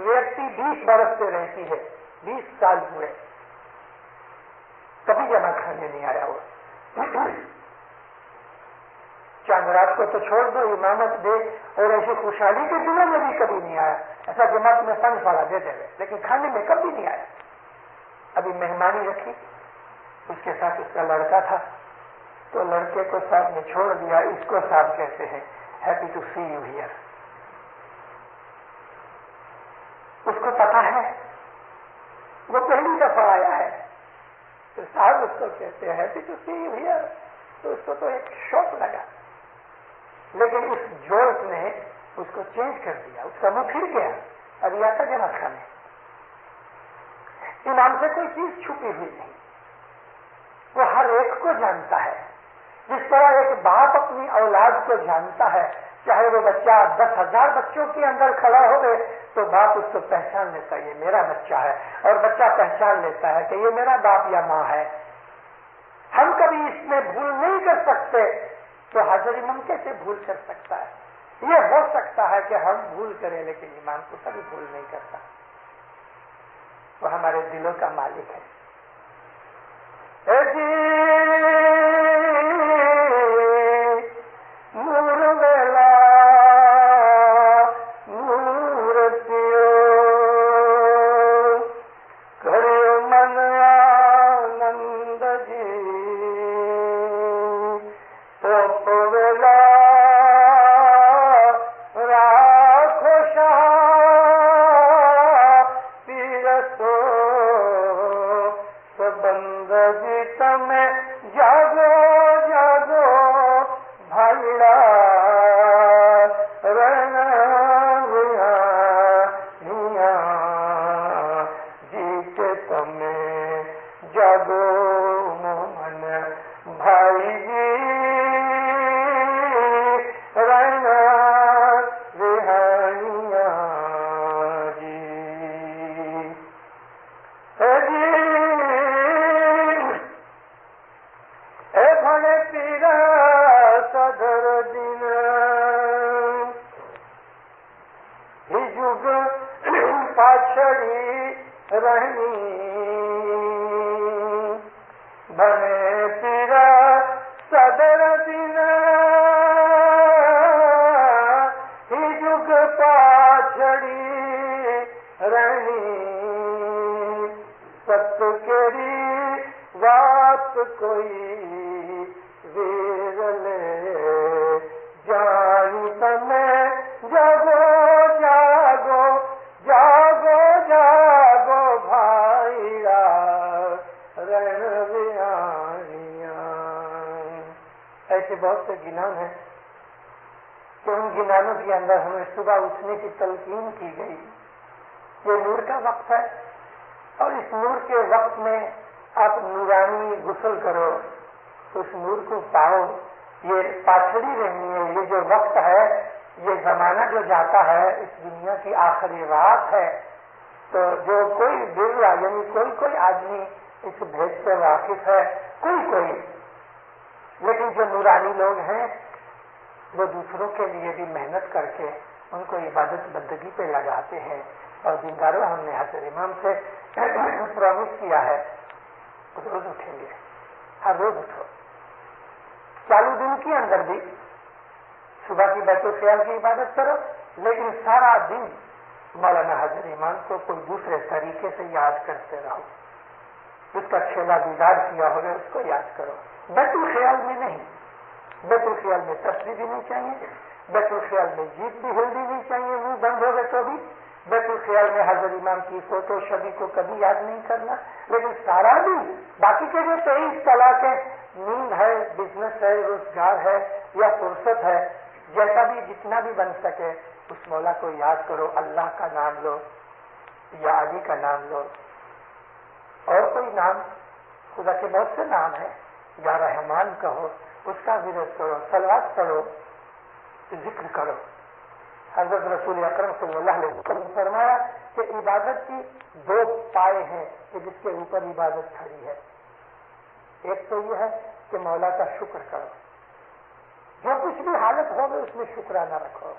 ویکتی 20 برس سے رہتی ہے، 20 سال ہوئے، کبھی جمع کھانے نہیں آیا. وہ چاند رات کو تو چھوڑ دو، امامت دے اور ایسی خوشحالی کے دنوں میں بھی کبھی نہیں آیا. ایسا جماعت میں فن فاڑا دے دے، لیکن کھانے میں کبھی نہیں آیا. ابھی مہمانی رکھی، اس کے ساتھ اس کا لڑکا تھا، تو لڑکے کو صاحب نے چھوڑ دیا. اس کو صاحب کہتے ہیں happy to see you here. اس کو پتا ہے وہ پہلی دفعہ آیا ہے تو صاحب اس کو کہتے ہیں happy to see you here. تو اس کو تو ایک شوق لگا، لیکن اس جوش نے اس کو چینج کر دیا. اس کا منہ پھر گیا. ابھی آتا جمع کھانے. امام سے کوئی چیز چھپی ہوئی نہیں، وہ ہر ایک کو جانتا ہے. جس طرح ایک باپ اپنی اولاد کو جانتا ہے، چاہے وہ بچہ 10,000 بچوں کے اندر کھڑا ہو گئے تو باپ اس کو پہچان لیتا ہے یہ میرا بچہ ہے، اور بچہ پہچان لیتا ہے کہ یہ میرا باپ یا ماں ہے. ہم کبھی اس میں بھول نہیں کر سکتے تو حضرت امام کیسے بھول کر سکتا ہے؟ یہ ہو سکتا ہے کہ ہم بھول کریں، لیکن امام کو کبھی بھول نہیں کرتا. وہ ہمارے دلوں کا مالک ہے. پی رہنی بنے تیرا صدر دن ہی جگ پاچھڑی رہنی ست کیری بات کوئی ویر لے جانی تمہیں جاگو جاگو جاگو جاگو بھائی رن بیانیاں. ایسے بہت سے گنان ہیں کہ ان گنانوں کے اندر ہمیں صبح اٹھنے کی تلقین کی گئی. یہ نور کا وقت ہے اور اس نور کے وقت میں آپ نورانی غسل کرو، اس نور کو پاؤ. یہ پاچھڑی رہنی ہے، یہ جو وقت ہے، یہ زمانہ جو جاتا ہے، اس دنیا کی آخری رات ہے. تو جو کوئی برا یعنی کوئی آدمی اس بھید سے واقف ہے، کوئی لیکن جو نورانی لوگ ہیں وہ دوسروں کے لیے بھی محنت کر کے ان کو عبادت بندگی پہ لگاتے ہیں. اور دینداروں، ہم نے حضرت امام سے پرومس کیا ہے روز اٹھیں گے، ہر روز اٹھو. چالو دن کے اندر بھی صبح کی بیت الخیال کی عبادت کرو، لیکن سارا دن مولانا حضرت امام کو کوئی دوسرے طریقے سے یاد کرتے رہو. اس کا چھیلا دیدار کیا ہوگا اس کو یاد کرو. بیت الخیال میں نہیں، بیت الخیال میں تصویر بھی نہیں چاہیے، بیت الخیال میں جیت بھی ہلدی نہیں چاہیے، منہ بند ہو گئے تو بھی. بیت الخیال میں حضرت امام کی فوٹو شبی کو کبھی یاد نہیں کرنا. لیکن سارا دن باقی کے جو 23 طلاقیں، نیند ہے، بزنس ہے، روزگار ہے یا فرصت ہے، جیسا بھی جتنا بھی بن سکے اس مولا کو یاد کرو. اللہ کا نام لو یا علی کا نام لو اور کوئی نام، خدا کے بہت سے نام ہیں، یا رحمان کہو، اس کا ورد کرو، صلوات پڑھو، ذکر کرو. حضرت رسول اکرم صلی اللہ علیہ وسلم فرمایا کہ عبادت کی 2 پائے ہیں کہ جس کے اوپر عبادت کھڑی ہے. ایک تو یہ ہے کہ مولا کا شکر کرو، جو کچھ بھی حالت ہوگی اس میں شکرانہ رکھو.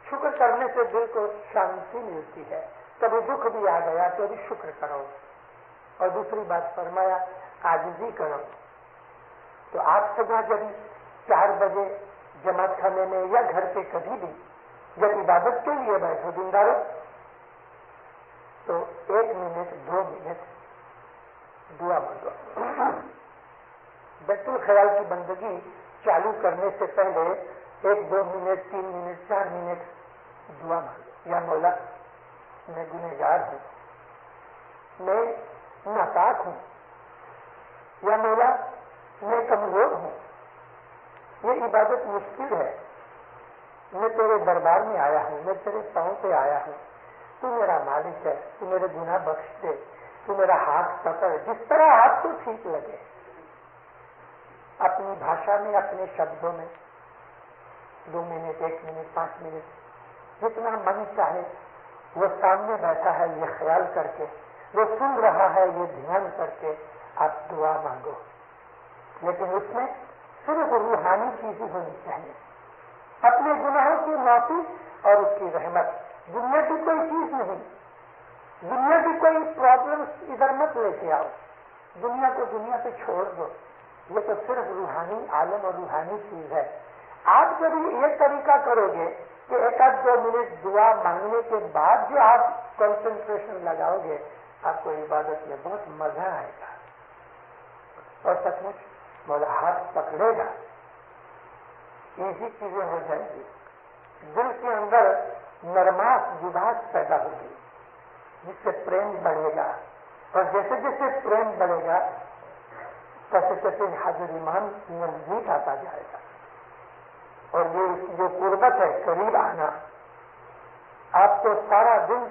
شکر کرنے سے دل کو شانتی ملتی ہے. کبھی دکھ بھی آ گیا تو بھی شکر کرو. اور دوسری بات فرمایا عاجزی کرو. تو آپ صبح جب 4 بجے جماعت خانے میں یا گھر پہ کبھی بھی جب عبادت کے لیے بیٹھو دیندارو، تو 1 منٹ 2 منٹ دعا مانگو. بیت الخیال کی بندگی چالو کرنے سے پہلے 1-2 منٹ 3 منٹ 4 منٹ دعا مانگو. یا مولا، میں گنہگار ہوں، میں ناپاک ہوں. یا مولا، میں کمزور ہوں، یہ عبادت مشکل ہے، میں تیرے دربار میں آیا ہوں، میں تیرے پاؤں پہ آیا ہوں. تو میرا مالک ہے، تو میرے گناہ بخش دے، تو میرا ہاتھ پکڑ، جس طرح آپ کو ٹھیک لگے. اپنی بھاشا میں، اپنے شبدوں میں 2 منٹ 1 منٹ 5 منٹ جتنا من چاہے. وہ سامنے بیٹھا ہے یہ خیال کر کے، وہ سن رہا ہے یہ دھیان کر کے آپ دعا مانگو. لیکن اس میں صرف روحانی چیزیں ہونی چاہیے، اپنے گناہوں کی معافی اور اس کی رحمت. دنیا کی کوئی چیز نہیں، دنیا کی کوئی پرابلم ادھر مت لے کے آؤ. دنیا کو دنیا پہ چھوڑ دو. یہ تو صرف روحانی عالم اور روحانی چیز ہے. آپ جب یہ طریقہ کرو گے کہ 1-2 منٹ دعا مانگنے کے بعد جو آپ کنسنٹریشن لگاؤ گے، آپ کو عبادت میں بہت مزہ آئے گا اور سچ مچ مولا ہاتھ پکڑے گا. ایسی چیزیں ہو جائیں گی. دل کے اندر نرماس جداس پیدا ہوگی جس سے پریم بڑھے گا. اور جیسے جیسے پریم بڑھے گا تیسے تیسے حضرت امام نزدیک آتا جائے گا. اور یہ جو قربت ہے، قریب آنا، آپ کو سارا دن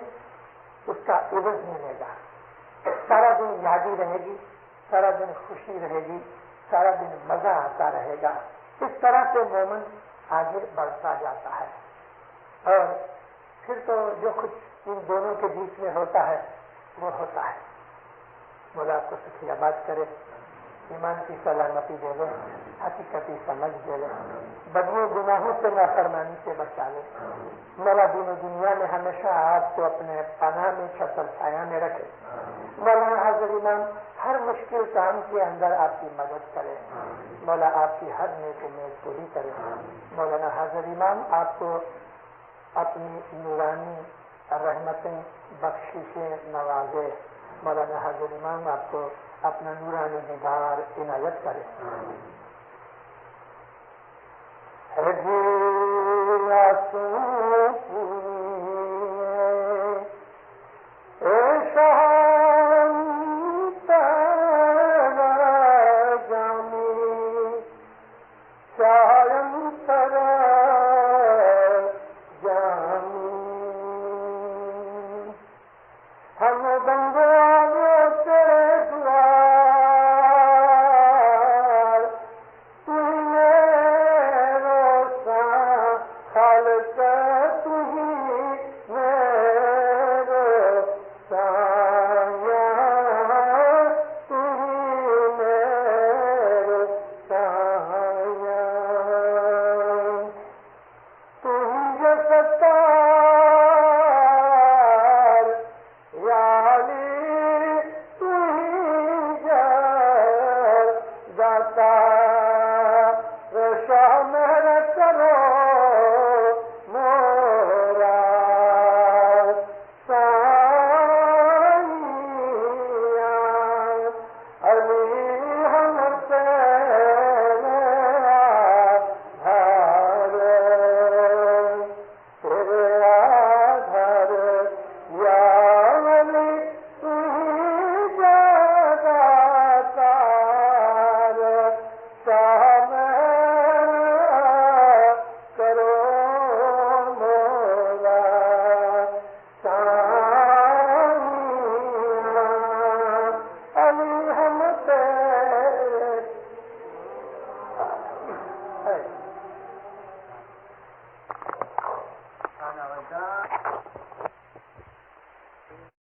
اس کا عوض ملے گا. سارا دن یادی رہے گی، سارا دن خوشی رہے گی، سارا دن مزہ آتا رہے گا. اس طرح سے مومن آگے بڑھتا جاتا ہے. اور پھر تو جو کچھ ان دونوں کے بیچ میں ہوتا ہے وہ ہوتا ہے. مولا آپ کو سکھی آباد کرے. ایمان کی سلامتی دے لے، حقیقتی سمجھ دے لے، بدیوں گناہوں سے نافرمانی سے بچا لے۔ مولا دین و دنیا میں ہمیشہ آپ کو اپنے پناہ میں چھتر چھایا میں رکھے۔ مولانا حاضر امام ہر مشکل کام کے اندر آپ کی مدد کرے، مولا آپ کی ہر نیک امید پوری کرے۔ مولانا حاضر امام آپ کو اپنی نورانی رحمتیں بخششیں نوازے۔ مولانا حاضر امام آپ کو اپنا نورانی دیدار عنایت کرے۔ رضی